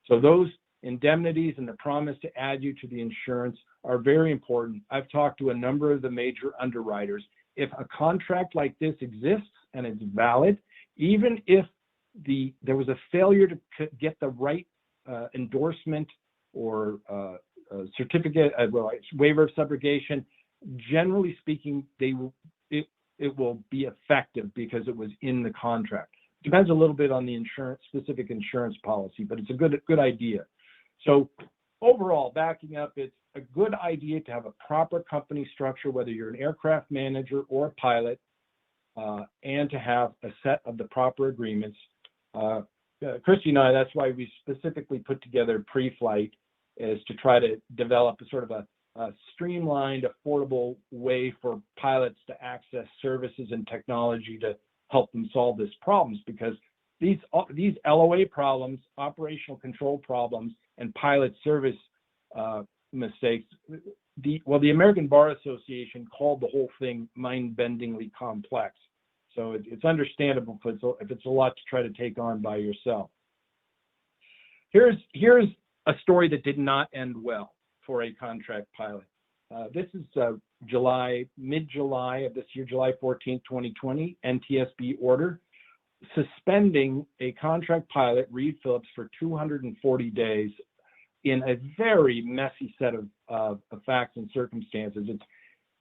So those indemnities and the promise to add you to the insurance are very important. I've talked to a number of the major underwriters. If a contract like this exists and it's valid, even if there was a failure to get the right endorsement or certificate, waiver of subrogation, generally speaking, it will be effective because it was in the contract. Depends a little bit on the specific insurance policy, but it's a good idea. So overall, backing up, it's a good idea to have a proper company structure, whether you're an aircraft manager or a pilot, and to have a set of the proper agreements. Christy and I, that's why we specifically put together preFlite, is to try to develop a sort of a streamlined, affordable way for pilots to access services and technology to help them solve these problems, because these LOA problems, operational control problems, and pilot service mistakes, the American Bar Association called the whole thing mind-bendingly complex. So it's understandable if it's a lot to try to take on by yourself. Here's a story that did not end well for a contract pilot. This is mid-July of this year, July 14th, 2020, NTSB order suspending a contract pilot, Reed Phillips, for 240 days in a very messy set of facts and circumstances. It's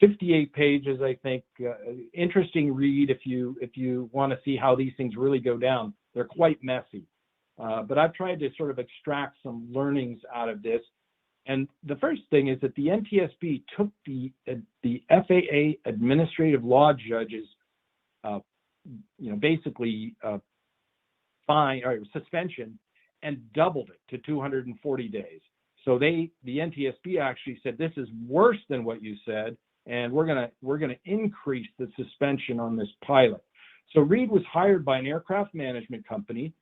58 pages, I think. Interesting read if you want to see how these things really go down. They're quite messy. But I've tried to sort of extract some learnings out of this. And the first thing is that the NTSB took the FAA administrative law judges, basically fine or suspension, and doubled it to 240 days. So the NTSB actually said, this is worse than what you said, and we're gonna increase the suspension on this pilot. So Reed was hired by an aircraft management company.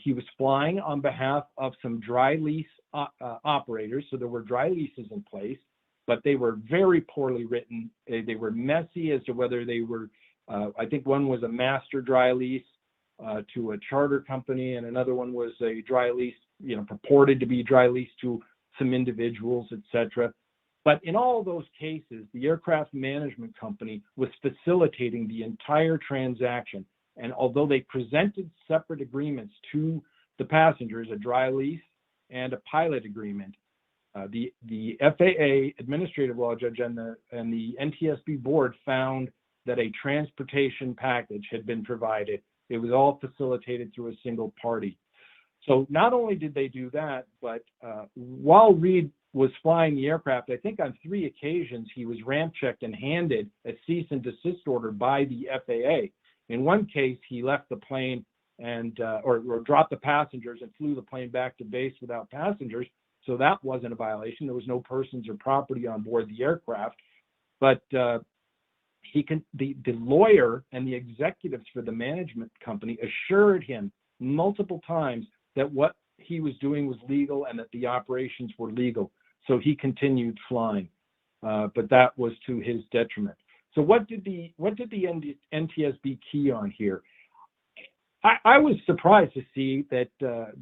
He was flying on behalf of some dry lease operators. So there were dry leases in place, but they were very poorly written. They were messy as to whether they were, I think one was a master dry lease to a charter company, and another one was a dry lease, purported to be dry lease to some individuals, etc. But in all those cases, the aircraft management company was facilitating the entire transaction. And although they presented separate agreements to the passengers, a dry lease and a pilot agreement, the FAA administrative law judge and the NTSB board found that a transportation package had been provided. It was all facilitated through a single party. So not only did they do that, but while Reed was flying the aircraft, I think on 3 occasions he was ramp checked and handed a cease and desist order by the FAA. In one case, he left the plane and or dropped the passengers and flew the plane back to base without passengers. So that wasn't a violation. There was no persons or property on board the aircraft. But the lawyer and the executives for the management company assured him multiple times that what he was doing was legal and that the operations were legal. So he continued flying, but that was to his detriment. So what did the NTSB key on here? I was surprised to see that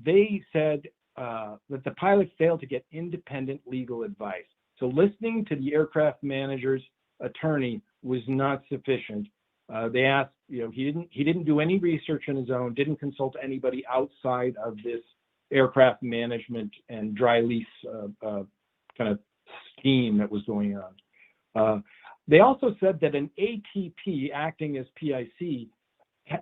they said that the pilot failed to get independent legal advice. So listening to the aircraft manager's attorney was not sufficient. They asked, he didn't do any research on his own, didn't consult anybody outside of this aircraft management and dry lease kind of scheme that was going on. They also said that an ATP acting as PIC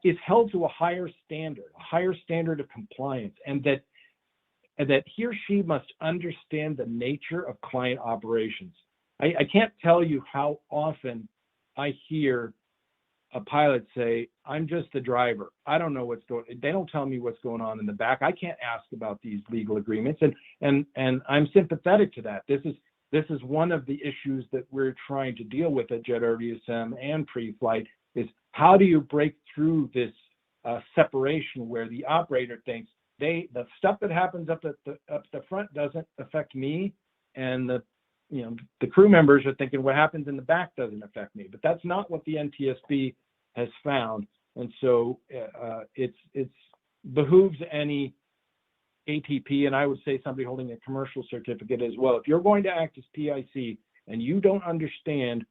is held to a higher standard of compliance, and that he or she must understand the nature of client operations. I can't tell you how often I hear a pilot say, I'm just the driver. I don't know what's going on. They don't tell me what's going on in the back. I can't ask about these legal agreements. And I'm sympathetic to that. This is one of the issues that we're trying to deal with at Jet RVSM and preFlite, is how do you break through this separation where the operator thinks the stuff that happens up the front doesn't affect me, and the crew members are thinking what happens in the back doesn't affect me. But that's not what the NTSB has found. And so it's behooves any ATP, and I would say somebody holding a commercial certificate as well, if you're going to act as PIC and you don't understand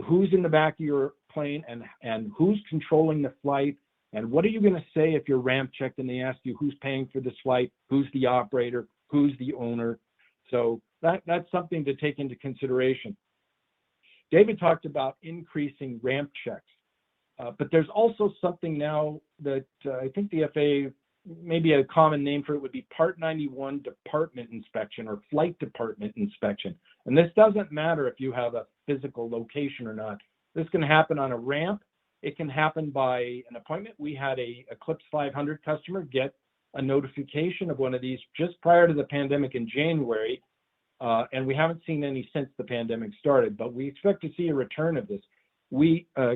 who's in the back of your plane and who's controlling the flight, and what are you going to say if you're ramp checked and they ask you who's paying for this flight, who's the operator, who's the owner. So that's something to take into consideration. David talked about increasing ramp checks, but there's also something now that I think the FAA maybe a common name for it would be Part 91 department inspection or flight department inspection. And this doesn't matter if you have a physical location or not. This can happen on a ramp. It can happen by an appointment. We had a Eclipse 500 customer get a notification of one of these just prior to the pandemic in January. And we haven't seen any since the pandemic started, but we expect to see a return of this.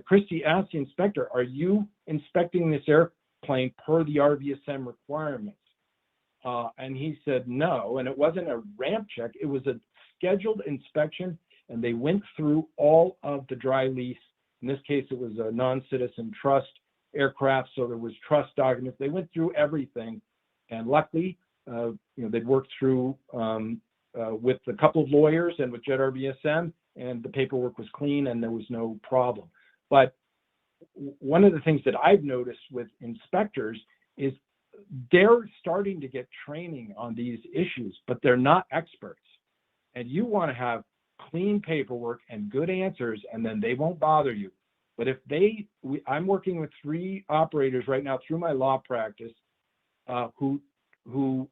Christy asked the inspector, are you inspecting this airplane per the RVSM requirements? And he said no, and it wasn't a ramp check, it was a scheduled inspection, and they went through all of the dry lease. In this case, it was a non-citizen trust aircraft, so there was trust documents. They went through everything, and luckily, they'd worked through with a couple of lawyers and with Jet RVSM, and the paperwork was clean and there was no problem. But one of the things that I've noticed with inspectors is they're starting to get training on these issues, but they're not experts. And you want to have clean paperwork and good answers, and then they won't bother you. But if I'm working with 3 operators right now through my law practice who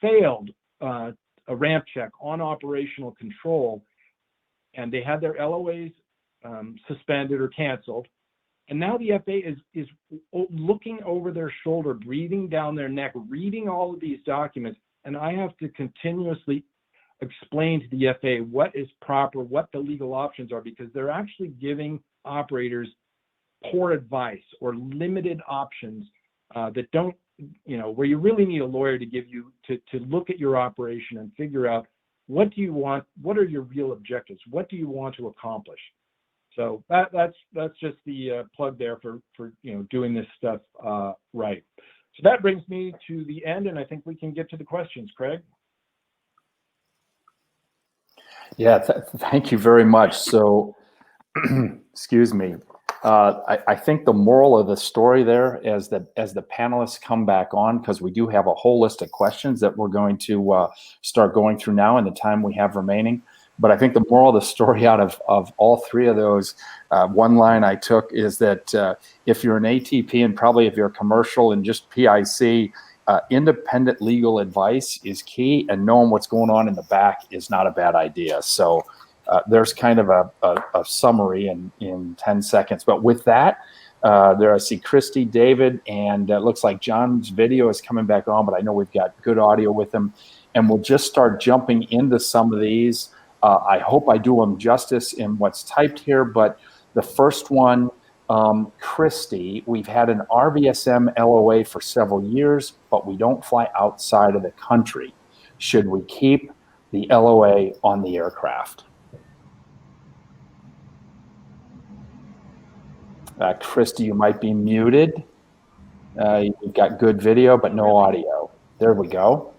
failed a ramp check on operational control, and they had their LOAs suspended or canceled. And now the FAA is looking over their shoulder, breathing down their neck, reading all of these documents. And I have to continuously explain to the FAA what is proper, what the legal options are, because they're actually giving operators poor advice or limited options that don't, where you really need a lawyer to give you to look at your operation and figure out what do you want, what are your real objectives, what do you want to accomplish. So that's just the plug there for doing this stuff right. So that brings me to the end, and I think we can get to the questions, Craig. Yeah, thank you very much. So, excuse me. I think the moral of the story there, as the panelists come back on, because we do have a whole list of questions that we're going to start going through now in the time we have remaining. But I think the moral of the story out of all 3 of those, one line I took is that if you're an ATP and probably if you're a commercial and just PIC, independent legal advice is key, and knowing what's going on in the back is not a bad idea. So there's kind of a summary in 10 seconds. But with that, there I see Christy, David, and it looks like John's video is coming back on, but I know we've got good audio with him. And we'll just start jumping into some of these. I hope I do them justice in what's typed here, but the first one, Christy, we've had an RVSM LOA for several years, but we don't fly outside of the country. Should we keep the LOA on the aircraft? Christy, you might be muted. You've got good video, but no audio. There we go.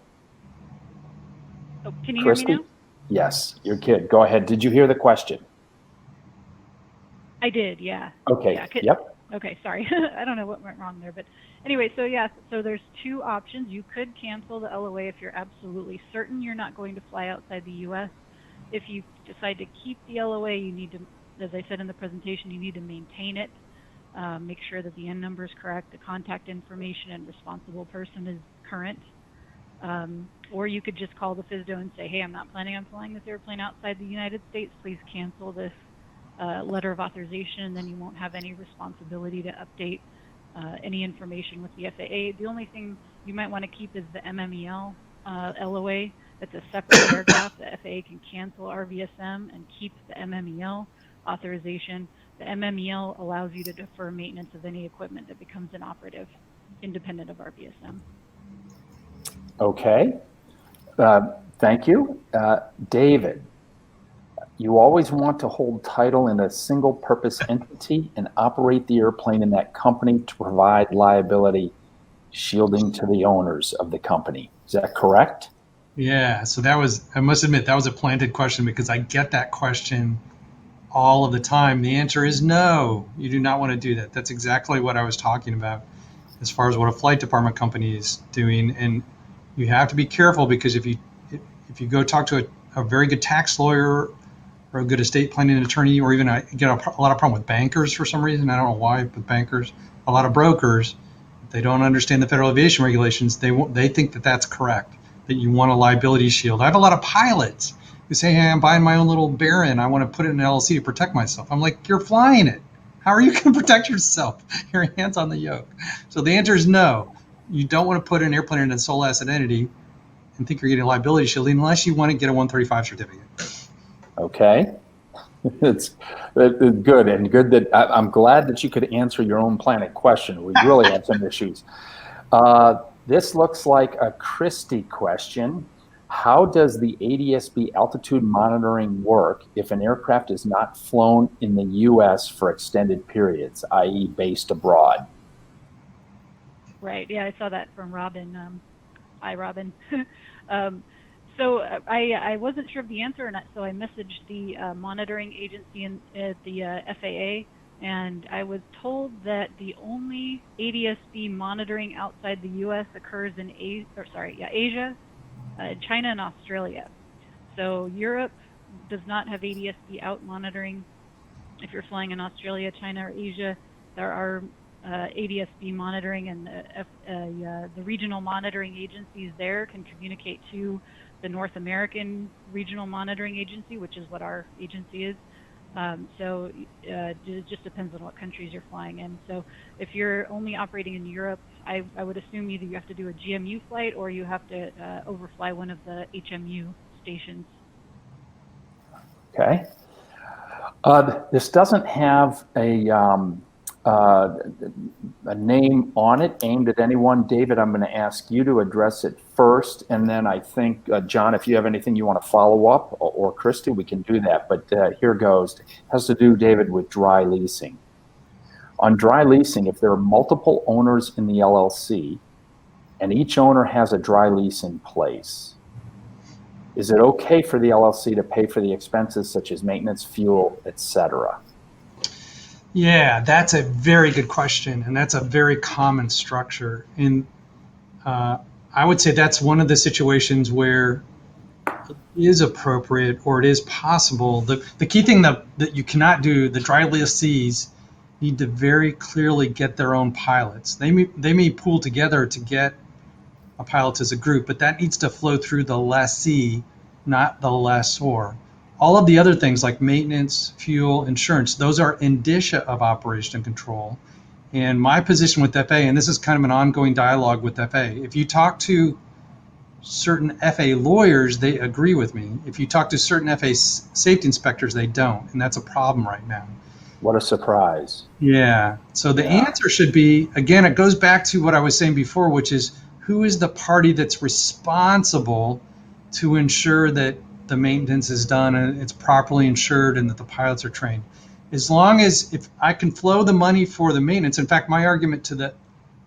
Oh, can you Christy? hear me now? Yes, you're good. Go ahead. Did you hear the question? I did, yeah. Okay, yeah, yep. Okay, sorry. I don't know what went wrong there. But anyway, so yeah, so there's 2 options. You could cancel the LOA if you're absolutely certain you're not going to fly outside the U.S. If you decide to keep the LOA, you need to, as I said in the presentation, you need to maintain it. Make sure that the N number is correct, the contact information and responsible person is current. Or you could just call the FSDO and say, hey, I'm not planning on flying this airplane outside the United States. Please cancel this letter of authorization, and then you won't have any responsibility to update any information with the FAA. The only thing you might want to keep is the MMEL LOA. That's a separate paragraph. The FAA can cancel RVSM and keep the MMEL authorization. The MMEL allows you to defer maintenance of any equipment that becomes inoperative, independent of RVSM. Okay. Thank you. David, you always want to hold title in a single purpose entity and operate the airplane in that company to provide liability shielding to the owners of the company. Is that correct? Yeah, so that was, I must admit, that was a planted question because I get that question all of the time. The answer is no, you do not want to do that. That's exactly what I was talking about as far as what a flight department company is doing. And you have to be careful because if you go talk to a very good tax lawyer or a good estate planning attorney, or even I get a lot of problem with bankers for some reason. I don't know why, but bankers, a lot of brokers, They don't understand the federal aviation regulations. They think that that's correct, that you want a liability shield. I have a lot of pilots who say, hey, I'm buying my own little Baron. I want to put it in an LLC to protect myself. I'm like, you're flying it. How are you going to protect yourself? Your hands on the yoke. So the answer is no. You don't want to put an airplane in a sole asset entity and think you're getting a liability shield unless you want to get a 135 certificate. Okay. It's good, and good that I'm glad that you could answer your own planet question. We really have some issues. This looks like a Christy question. How does the ADS-B altitude monitoring work if an aircraft is not flown in the U.S. for extended periods, i.e. based abroad? Right. Yeah, I saw that from Robin. Hi, Robin. So I wasn't sure of the answer, and so I messaged the monitoring agency at the FAA, and I was told that the only ADS-B monitoring outside the U.S. occurs in Asia, China, and Australia. So Europe does not have ADS-B out monitoring. If you're flying in Australia, China, or Asia, there are ADS-B monitoring, and the regional monitoring agencies there can communicate to the North American Regional Monitoring Agency, which is what our agency is. So it just depends on what countries you're flying in. So if you're only operating in Europe, I would assume either you have to do a GMU flight or you have to overfly one of the HMU stations. Okay. This doesn't have a name on it aimed at anyone. David, I'm going to ask you to address it first, and then I think, John, if you have anything you want to follow up, or Christy, we can do that. But here goes. It has to do, David, with dry leasing. On dry leasing, if there are multiple owners in the LLC, and each owner has a dry lease in place, is it okay for the LLC to pay for the expenses such as maintenance, fuel, etc.? Yeah, that's a very good question, and that's a very common structure. And I would say that's one of the situations where it is appropriate or it is possible. The key thing that you cannot do, the dry lessees need to very clearly get their own pilots. They may pool together to get a pilot as a group, but that needs to flow through the lessee, not the lessor. All of the other things like maintenance, fuel, insurance, those are indicia of operation and control. And my position with FAA, and this is kind of an ongoing dialogue with FAA, if you talk to certain FAA lawyers, they agree with me. If you talk to certain FAA safety inspectors, they don't. And that's a problem right now. What a surprise. Yeah. So the answer should be, again, it goes back to what I was saying before, which is who is the party that's responsible to ensure that the maintenance is done and it's properly insured and that the pilots are trained. As long as if I can flow the money for the maintenance, in fact, my argument to the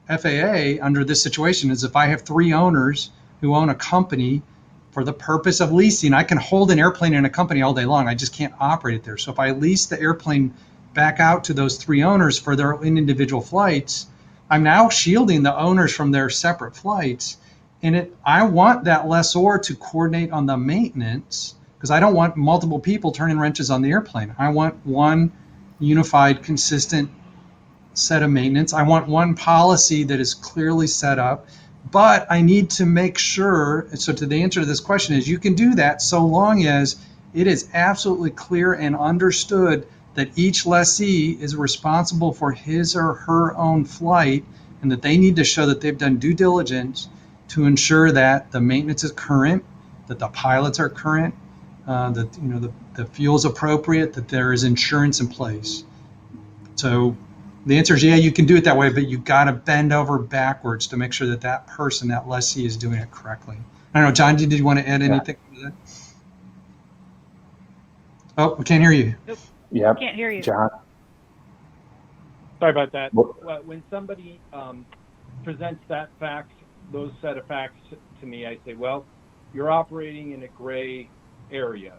FAA under this situation is if I have 3 owners who own a company for the purpose of leasing, I can hold an airplane in a company all day long. I just can't operate it there. So if I lease the airplane back out to those 3 owners for their own individual flights, I'm now shielding the owners from their separate flights. And I want that lessor to coordinate on the maintenance because I don't want multiple people turning wrenches on the airplane. I want one unified, consistent set of maintenance. I want one policy that is clearly set up, but I need to make sure, so to the answer to this question is you can do that so long as it is absolutely clear and understood that each lessee is responsible for his or her own flight and that they need to show that they've done due diligence to ensure that the maintenance is current, that the pilots are current, that the fuel is appropriate, that there is insurance in place. So the answer is, yeah, you can do it that way, but you've got to bend over backwards to make sure that that person, that lessee, is doing it correctly. I don't know, John, did you want to add anything to that? Oh, we can't hear you. Nope. Yep. Can't hear you. John. Sorry about that. When somebody presents those set of facts to me, I say, well, you're operating in a gray area.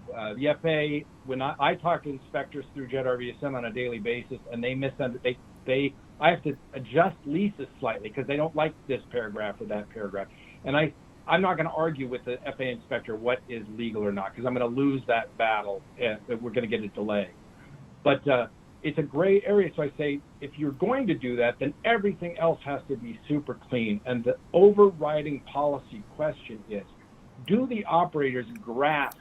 The FAA, when I talk to inspectors through Jet RVSM on a daily basis, and they misunderstand, I have to adjust leases slightly because they don't like this paragraph or that paragraph. And I'm not going to argue with the FAA inspector what is legal or not because I'm going to lose that battle and we're going to get a delay. But it's a gray area. So I say, if you're going to do that, then everything else has to be super clean. And the overriding policy question is, do the operators grasp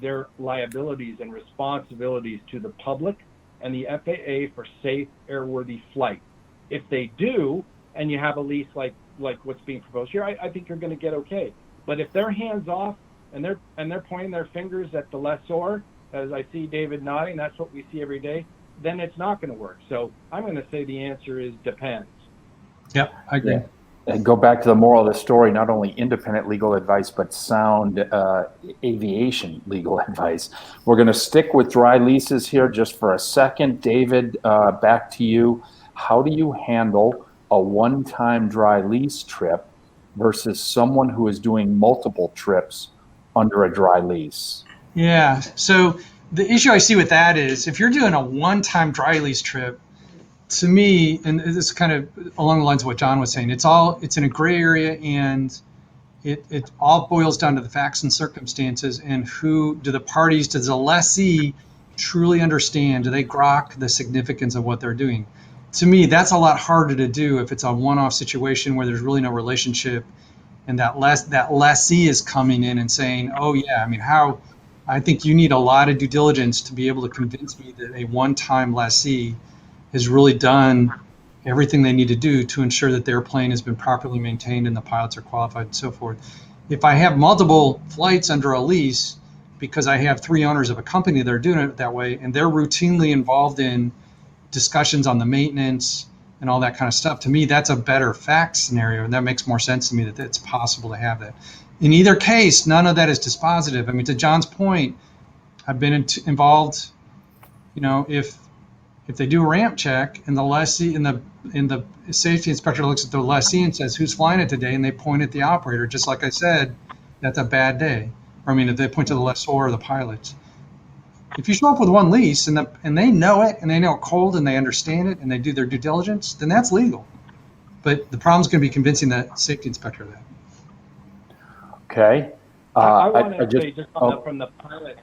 their liabilities and responsibilities to the public and the FAA for safe, airworthy flight? If they do, and you have a lease like what's being proposed here, I think you're going to get okay. But if they're hands off and they're pointing their fingers at the lessor, as I see David nodding, that's what we see every day, then it's not going to work. So I'm going to say the answer is depends. Yep, I agree. Yeah. And go back to the moral of the story, not only independent legal advice, but sound aviation legal advice. We're going to stick with dry leases here just for a second. David, back to you. How do you handle a one-time dry lease trip versus someone who is doing multiple trips under a dry lease? Yeah, so the issue I see with that is if you're doing a one-time dry lease trip, to me, and this is kind of along the lines of what John was saying, it's in a gray area, and it all boils down to the facts and circumstances and who do the parties, does the lessee truly understand? Do they grok the significance of what they're doing? To me, that's a lot harder to do if it's a one-off situation where there's really no relationship, and that lessee is coming in and saying, oh yeah, I mean, I think you need a lot of due diligence to be able to convince me that a one-time lessee has really done everything they need to do to ensure that their plane has been properly maintained and the pilots are qualified and so forth. If I have multiple flights under a lease because I have 3 owners of a company that are doing it that way, and they're routinely involved in discussions on the maintenance and all that kind of stuff, to me, that's a better fact scenario, and that makes more sense to me that it's possible to have that. In either case, none of that is dispositive. I mean, to John's point, I've been involved, if they do a ramp check and the lessee and the safety inspector looks at the lessee and says, who's flying it today? And they point at the operator, just like I said, that's a bad day. Or I mean, if they point to the lessor or the pilots. If you show up with one lease and they know it and they know it's cold and they understand it and they do their due diligence, then that's legal. But the problem's going to be convincing the safety inspector of that. Okay. I want to say just from the pilot.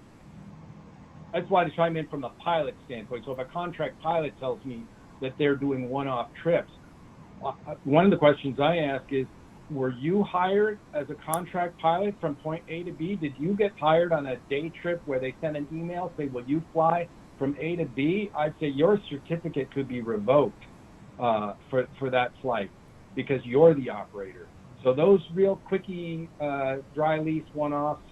I just wanted to chime in from the pilot standpoint. So if a contract pilot tells me that they're doing one-off trips, one of the questions I ask is, were you hired as a contract pilot from point A to B? Did you get hired on a day trip where they send an email, say, will you fly from A to B? I'd say your certificate could be revoked for that flight because you're the operator. So those real quickie dry lease one-offs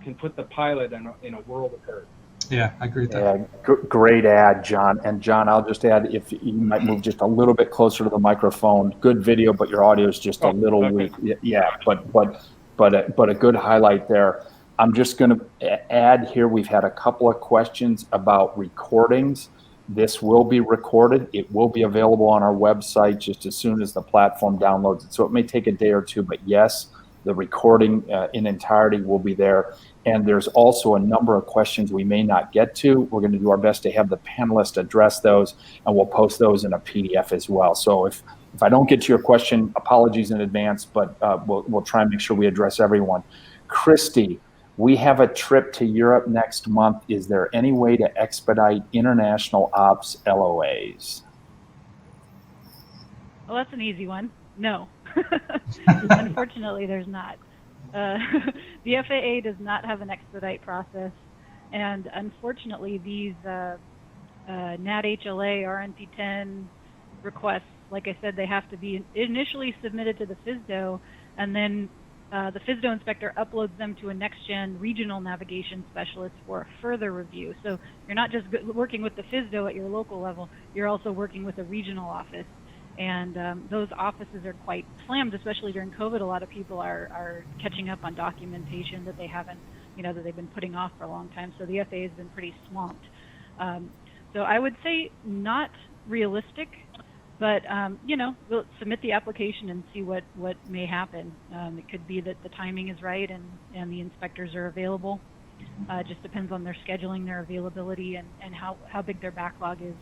can put the pilot in a world of hurt. Yeah, I agree with that. Yeah, great ad, John. And John, I'll just add, if you might move just a little bit closer to the microphone. Good video, but your audio is just a little weak. Yeah, but a good highlight there. I'm just going to add here, we've had a couple of questions about recordings. This will be recorded. It will be available on our website just as soon as the platform downloads it. So it may take a day or two, but yes, the recording in entirety will be there. And there's also a number of questions we may not get to. We're going to do our best to have the panelists address those, and we'll post those in a PDF as well. So if I don't get to your question, apologies in advance, but we'll try and make sure we address everyone. Christy, we have a trip to Europe next month. Is there any way to expedite international ops LOAs? Well, that's an easy one. No. Unfortunately, there's not. The FAA does not have an expedite process, and unfortunately, these NAT-HLA, RNP-10 requests, like I said, they have to be initially submitted to the FSDO, and then the FSDO inspector uploads them to a next-gen regional navigation specialist for a further review. So you're not just working with the FSDO at your local level, you're also working with a regional office. And those offices are quite slammed, especially during COVID. A lot of people are catching up on documentation that they haven't, that they've been putting off for a long time. So the FAA has been pretty swamped. So I would say not realistic, but, we'll submit the application and see what may happen. It could be that the timing is right and the inspectors are available. It just depends on their scheduling, their availability, and how big their backlog is.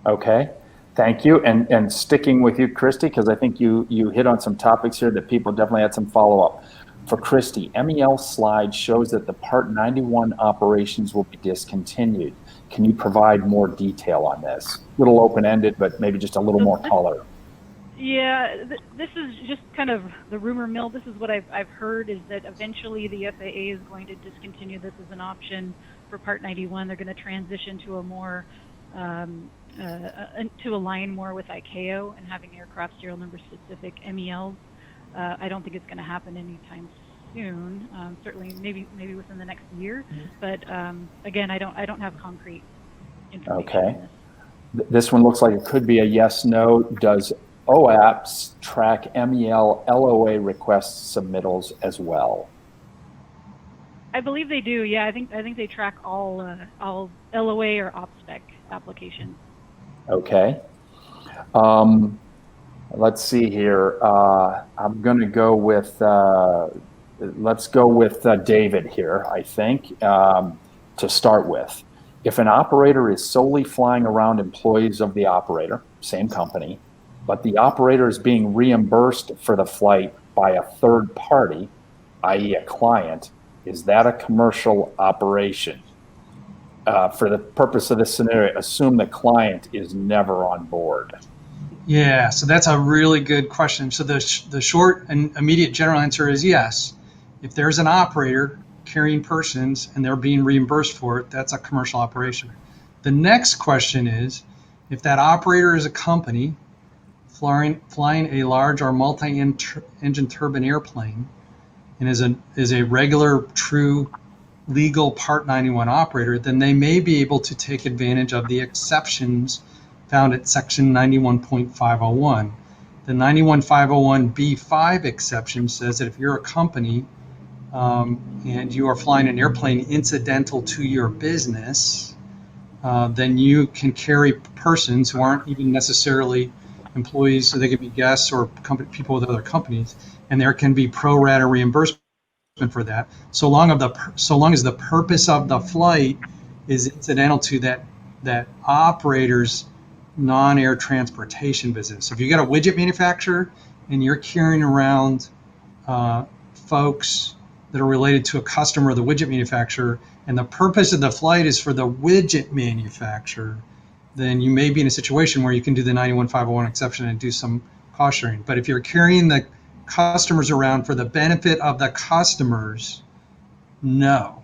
Okay. Thank you. And sticking with you, Christy, because I think you hit on some topics here that people definitely had some follow-up. For Christy, MEL slide shows that the Part 91 operations will be discontinued. Can you provide more detail on this? A little open-ended, but maybe just a little more color. Yeah, this is just kind of the rumor mill. This is what I've heard, is that eventually the FAA is going to discontinue this as an option for Part 91. They're going to transition to a more to align more with ICAO and having aircraft serial number specific MELs. I don't think it's going to happen anytime soon. Certainly, maybe within the next year. But again, I don't have concrete information. Okay. On this. This one looks like it could be a yes/no. Does OAPS track MEL LOA request submittals as well? I believe they do. Yeah, I think they track all LOA or OPSPEC applications. Okay. Let's see here. I'm going to go with, let's go with David here, I think, to start with. If an operator is solely flying around employees of the operator, same company, but the operator is being reimbursed for the flight by a third party, i.e. a client, is that a commercial operation? For the purpose of this scenario, assume the client is never on board. Yeah, so that's a really good question. So the short and immediate general answer is yes. If there's an operator carrying persons and they're being reimbursed for it, that's a commercial operation. The next question is, if that operator is a company flying a large or multi-engine turbine airplane and is a regular, true, legal Part 91 operator, then they may be able to take advantage of the exceptions found at Section 91.501. The 91.501B5 exception says that if you're a company and you are flying an airplane incidental to your business, then you can carry persons who aren't even necessarily employees, so they could be guests or people with other companies, and there can be pro rata reimbursement for that, so long as the purpose of the flight is incidental to that operator's non-air transportation business. If you got a widget manufacturer and you're carrying around folks that are related to a customer of the widget manufacturer, and the purpose of the flight is for the widget manufacturer, then you may be in a situation where you can do the 91.501 exception and do some cost sharing. But if you're carrying the customers around for the benefit of the customers, no,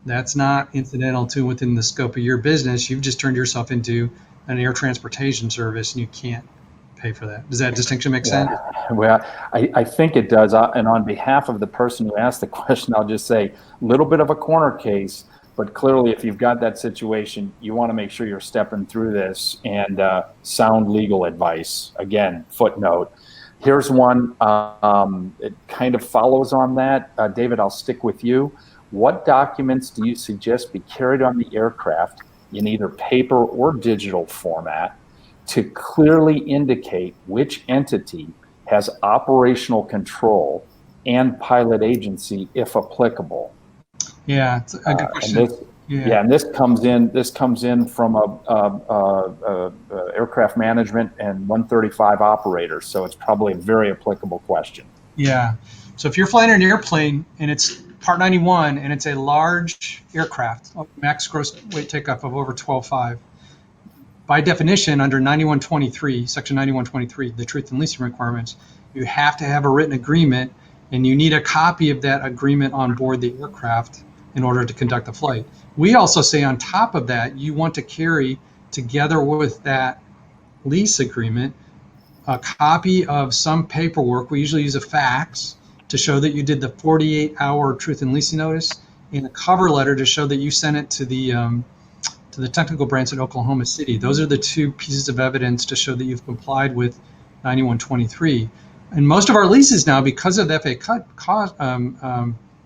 that's not incidental to within the scope of your business. You've just turned yourself into an air transportation service and you can't pay for that. Does that distinction make sense? Well, I think it does. And on behalf of the person who asked the question, I'll just say a little bit of a corner case, but clearly if you've got that situation, you want to make sure you're stepping through this and sound legal advice. Again, footnote. Here's one, it kind of follows on that. David, I'll stick with you. What documents do you suggest be carried on the aircraft in either paper or digital format to clearly indicate which entity has operational control and pilot agency, if applicable? Yeah, it's a good question. And this comes in from a aircraft management and 135 operators, so it's probably a very applicable question. Yeah, so if you're flying an airplane and it's Part 91 and it's a large aircraft, max gross weight takeoff of over 12.5, by definition under 9123, Section 9123, the truth in leasing requirements, you have to have a written agreement, and you need a copy of that agreement on board the aircraft in order to conduct the flight. We also say on top of that, you want to carry together with that lease agreement a copy of some paperwork. We usually use a fax to show that you did the 48-hour truth in leasing notice, and a cover letter to show that you sent it to the technical branch at Oklahoma City. Those are the two pieces of evidence to show that you've complied with 9123. And most of our leases now, because of the FAA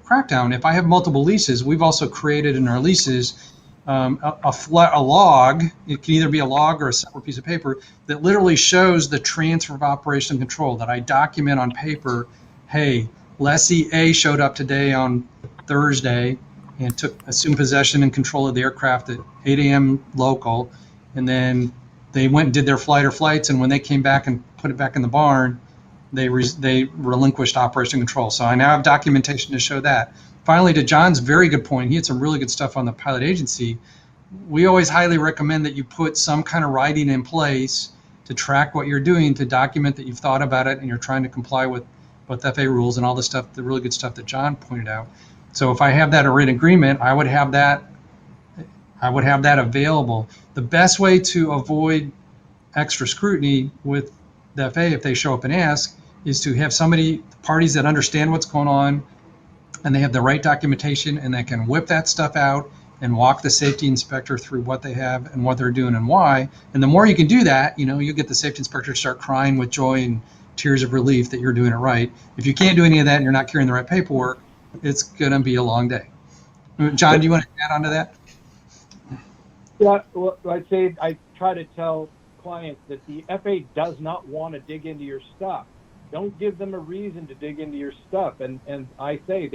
crackdown, if I have multiple leases, we've also created in our leases a log. It can either be a log or a separate piece of paper that literally shows the transfer of operation control, that I document on paper, hey, lessee A showed up today on Thursday and assumed possession and control of the aircraft at 8 a.m. local, and then they went and did their flight or flights, and when they came back and put it back in the barn, they relinquished operation control. So I now have documentation to show that. Finally, to John's very good point, he had some really good stuff on the pilot agency. we always highly recommend that you put some kind of writing in place to track what you're doing, to document that you've thought about it and you're trying to comply with both FAA rules and all the stuff, the really good stuff that John pointed out. So if I have that in written agreement, I would have that available. The best way to avoid extra scrutiny with the FAA if they show up and ask is to have parties that understand what's going on and they have the right documentation and they can whip that stuff out and walk the safety inspector through what they have and what they're doing and why. And the more you can do that, you get the safety inspector to start crying with joy and tears of relief that you're doing it right. If you can't do any of that and you're not carrying the right paperwork, it's going to be a long day. John, do you want to add on to that? Yeah, well, I try to tell clients that the FAA does not want to dig into your stuff. Don't give them a reason to dig into your stuff. And I say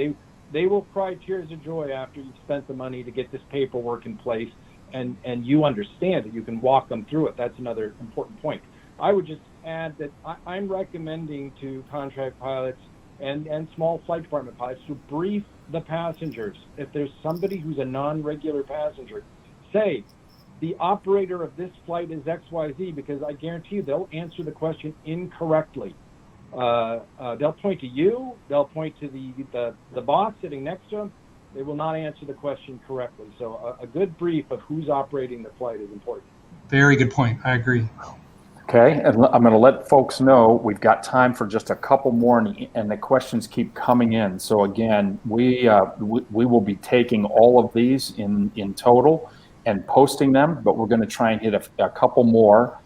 they will cry tears of joy after you've spent the money to get this paperwork in place and you understand it. You can walk them through it. That's another important point. I would just add that I'm recommending to contract pilots and small flight department pilots to brief the passengers. If there's somebody who's a non-regular passenger, say, the operator of this flight is XYZ, because I guarantee you they'll answer the question incorrectly. They'll point to you, they'll point to the boss sitting next to them. They will not answer the question correctly. So a good brief of who's operating the flight is important. Very good point. I agree. Okay, and I'm going to let folks know we've got time for just a couple more, and the questions keep coming in. So again, we will be taking all of these in total and posting them, but we're going to try and hit a couple more.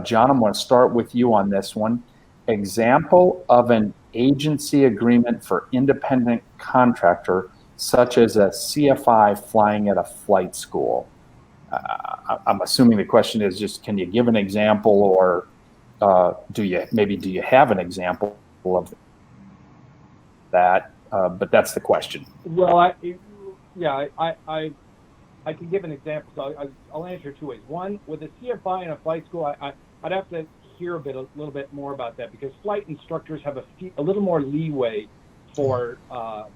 John, I'm going to start with you on this one. Example of an agency agreement for independent contractor, such as a CFI flying at a flight school. I'm assuming the question is just, can you give an example, or do you have an example of that? But that's the question. Well, I can give an example. So I'll answer two ways. One, with a CFI in a flight school, I'd have to hear a little bit more about that, because flight instructors have a little more leeway for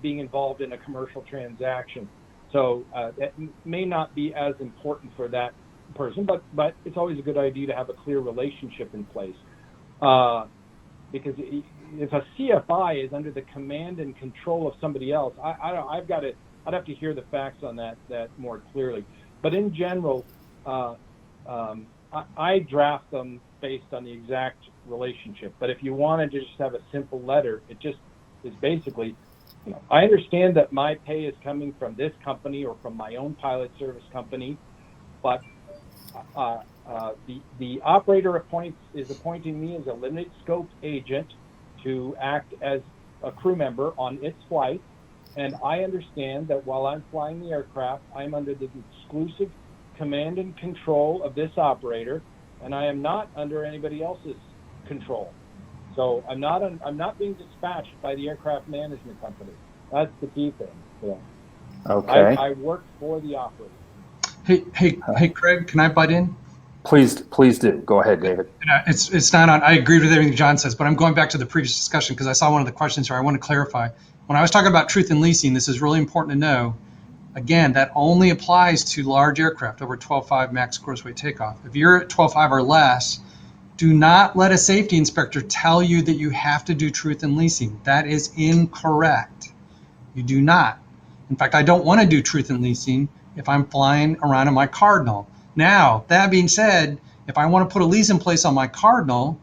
being involved in a commercial transaction. So that may not be as important for that person, but it's always a good idea to have a clear relationship in place. Because if a CFI is under the command and control of somebody else, I'd have to hear the facts on that more clearly. But in general, I draft them based on the exact relationship. But if you wanted to just have a simple letter, it just is basically, I understand that my pay is coming from this company or from my own pilot service company, but the operator is appointing me as a limited scope agent to act as a crew member on its flight. And I understand that while I'm flying the aircraft, I'm under the exclusive command and control of this operator, and I am not under anybody else's control. So I'm not being dispatched by the aircraft management company. That's the key thing. Yeah. Okay. I work for the operator. Hey, Craig, can I butt in? Please do. Go ahead, David. It's not on. I agree with everything John says, but I'm going back to the previous discussion because I saw one of the questions here. I want to clarify. When I was talking about truth in leasing, this is really important to know. Again, that only applies to large aircraft over 12.5 max gross weight takeoff. If you're at 12.5 or less, do not let a safety inspector tell you that you have to do truth in leasing. That is incorrect. You do not. In fact, I don't want to do truth in leasing if I'm flying around in my Cardinal. Now, that being said, if I want to put a lease in place on my Cardinal,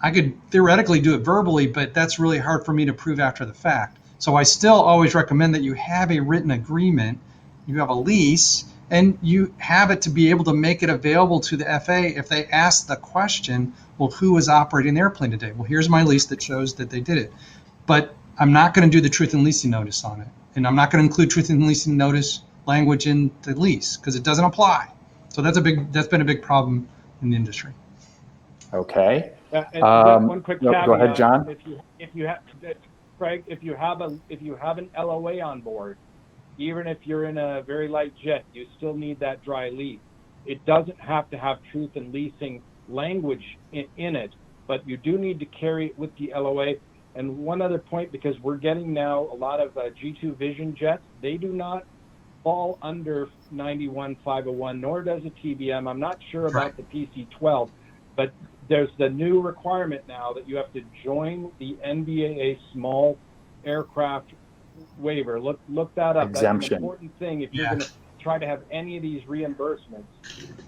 I could theoretically do it verbally, but that's really hard for me to prove after the fact. So I still always recommend that you have a written agreement, you have a lease, and you have it to be able to make it available to the FAA if they ask the question, well, who is operating the airplane today? Well, here's my lease that shows that they did it. But I'm not going to do the truth in leasing notice on it. And I'm not going to include truth in leasing notice language in the lease because it doesn't apply. So that's been a big problem in the industry. Okay. And one quick caveat. Go ahead, John. If you have, Craig, if you have an LOA on board, even if you're in a very light jet, you still need that dry lease. It doesn't have to have truth in leasing language in it, but you do need to carry it with the LOA. And one other point, because we're getting now a lot of G2 Vision jets, they do not fall under 91-501, nor does a TBM. I'm not sure about the PC-12, but there's the new requirement now that you have to join the NBAA small aircraft waiver. Look that up. Exemption. That's an important thing if you're going to try to have any of these reimbursements.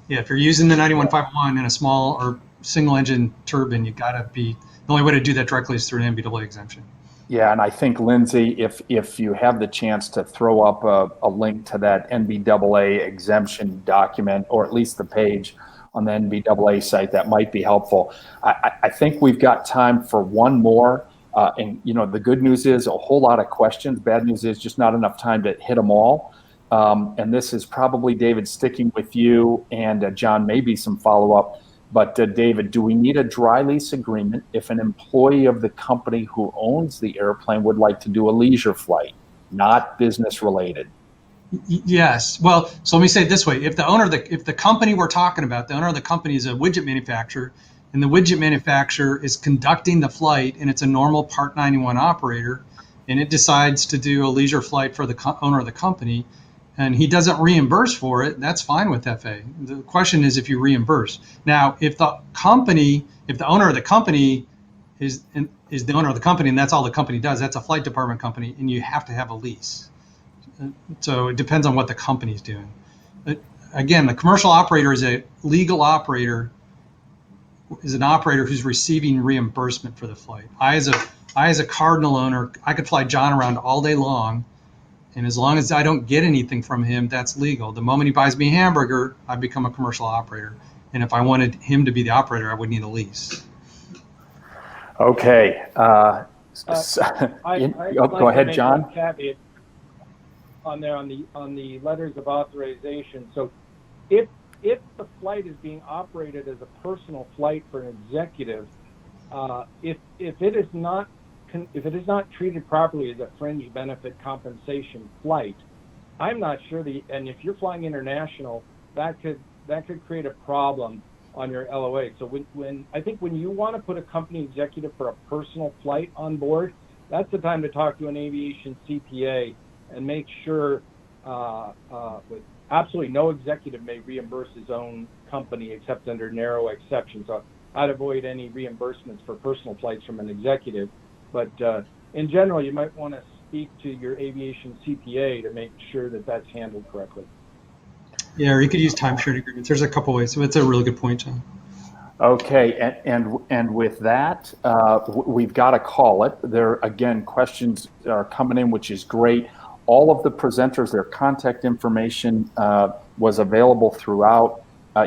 Yeah, if you're using the 91-501 in a small or single engine turbine, you got to be, the only way to do that directly is through an NBAA exemption. Yeah, and I think, Lindsay, if you have the chance to throw up a link to that NBAA exemption document, or at least the page on the NBAA site, that might be helpful. I think we've got time for one more. And, you know, the good news is a whole lot of questions. Bad news is just not enough time to hit them all. And this is probably, David, sticking with you, and John, maybe some follow-up. But David, do we need a dry lease agreement if an employee of the company who owns the airplane would like to do a leisure flight, not business related? Yes. Well, so let me say it this way: if the company we're talking about, the owner of the company is a widget manufacturer, and the widget manufacturer is conducting the flight, and it's a normal Part 91 operator, and it decides to do a leisure flight for the owner of the company, and he doesn't reimburse for it, that's fine with FAA. The question is if you reimburse. Now, if the owner of the company is the owner of the company and that's all the company does, that's a flight department company, and you have to have a lease. So it depends on what the company's doing. But again, the commercial operator is a legal operator, is an operator who's receiving reimbursement for the flight. I, as a Cardinal owner, I could fly John around all day long, and as long as I don't get anything from him, that's legal. The moment he buys me a hamburger, I become a commercial operator. And if I wanted him to be the operator, I would need a lease. Okay. Go ahead, John. Caveat on the letters of authorization. So if the flight is being operated as a personal flight for an executive, if it is not treated properly as a fringe benefit compensation flight, I'm not sure and if you're flying international, that could create a problem on your LOA. So when you want to put a company executive for a personal flight on board, that's the time to talk to an aviation CPA and make sure with absolutely no executive may reimburse his own company except under narrow exceptions. So I'd avoid any reimbursements for personal flights from an executive. But in general, you might want to speak to your aviation CPA to make sure that that's handled correctly. Yeah, or you could use time-sharing agreements. There's a couple ways. So it's a really good point, John. Okay, and with that, we've got to call it. There, again, questions are coming in, which is great. All of the presenters, their contact information was available throughout.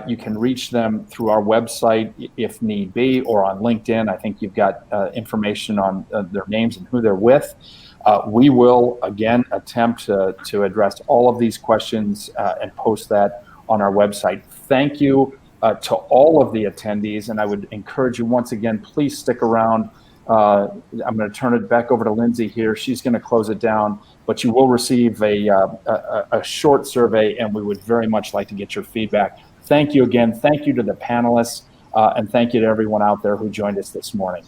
You can reach them through our website if need be, or on LinkedIn. I think you've got information on their names and who they're with. We will, again, attempt to address all of these questions and post that on our website. Thank you to all of the attendees, and I would encourage you once again, please stick around. I'm going to turn it back over to Lindsay here. She's going to close it down, but you will receive a short survey, and we would very much like to get your feedback. Thank you again. Thank you to the panelists, and thank you to everyone out there who joined us this morning.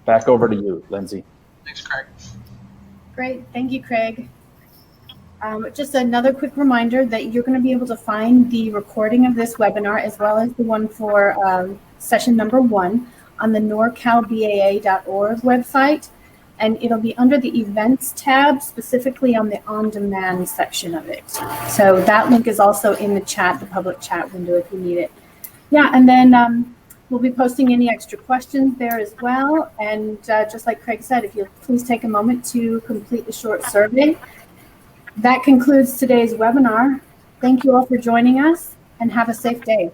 Back over to you, Lindsay. Thanks, Craig. Great. Thank you, Craig. Just another quick reminder that you're going to be able to find the recording of this webinar as well as the one for session number 1 on the norcalbaa.org website. And it'll be under the events tab, specifically on the on-demand section of it. So that link is also in the chat, the public chat window if you need it. Yeah, and then we'll be posting any extra questions there as well. And just like Craig said, if you'll please take a moment to complete the short survey. That concludes today's webinar. Thank you all for joining us and have a safe day.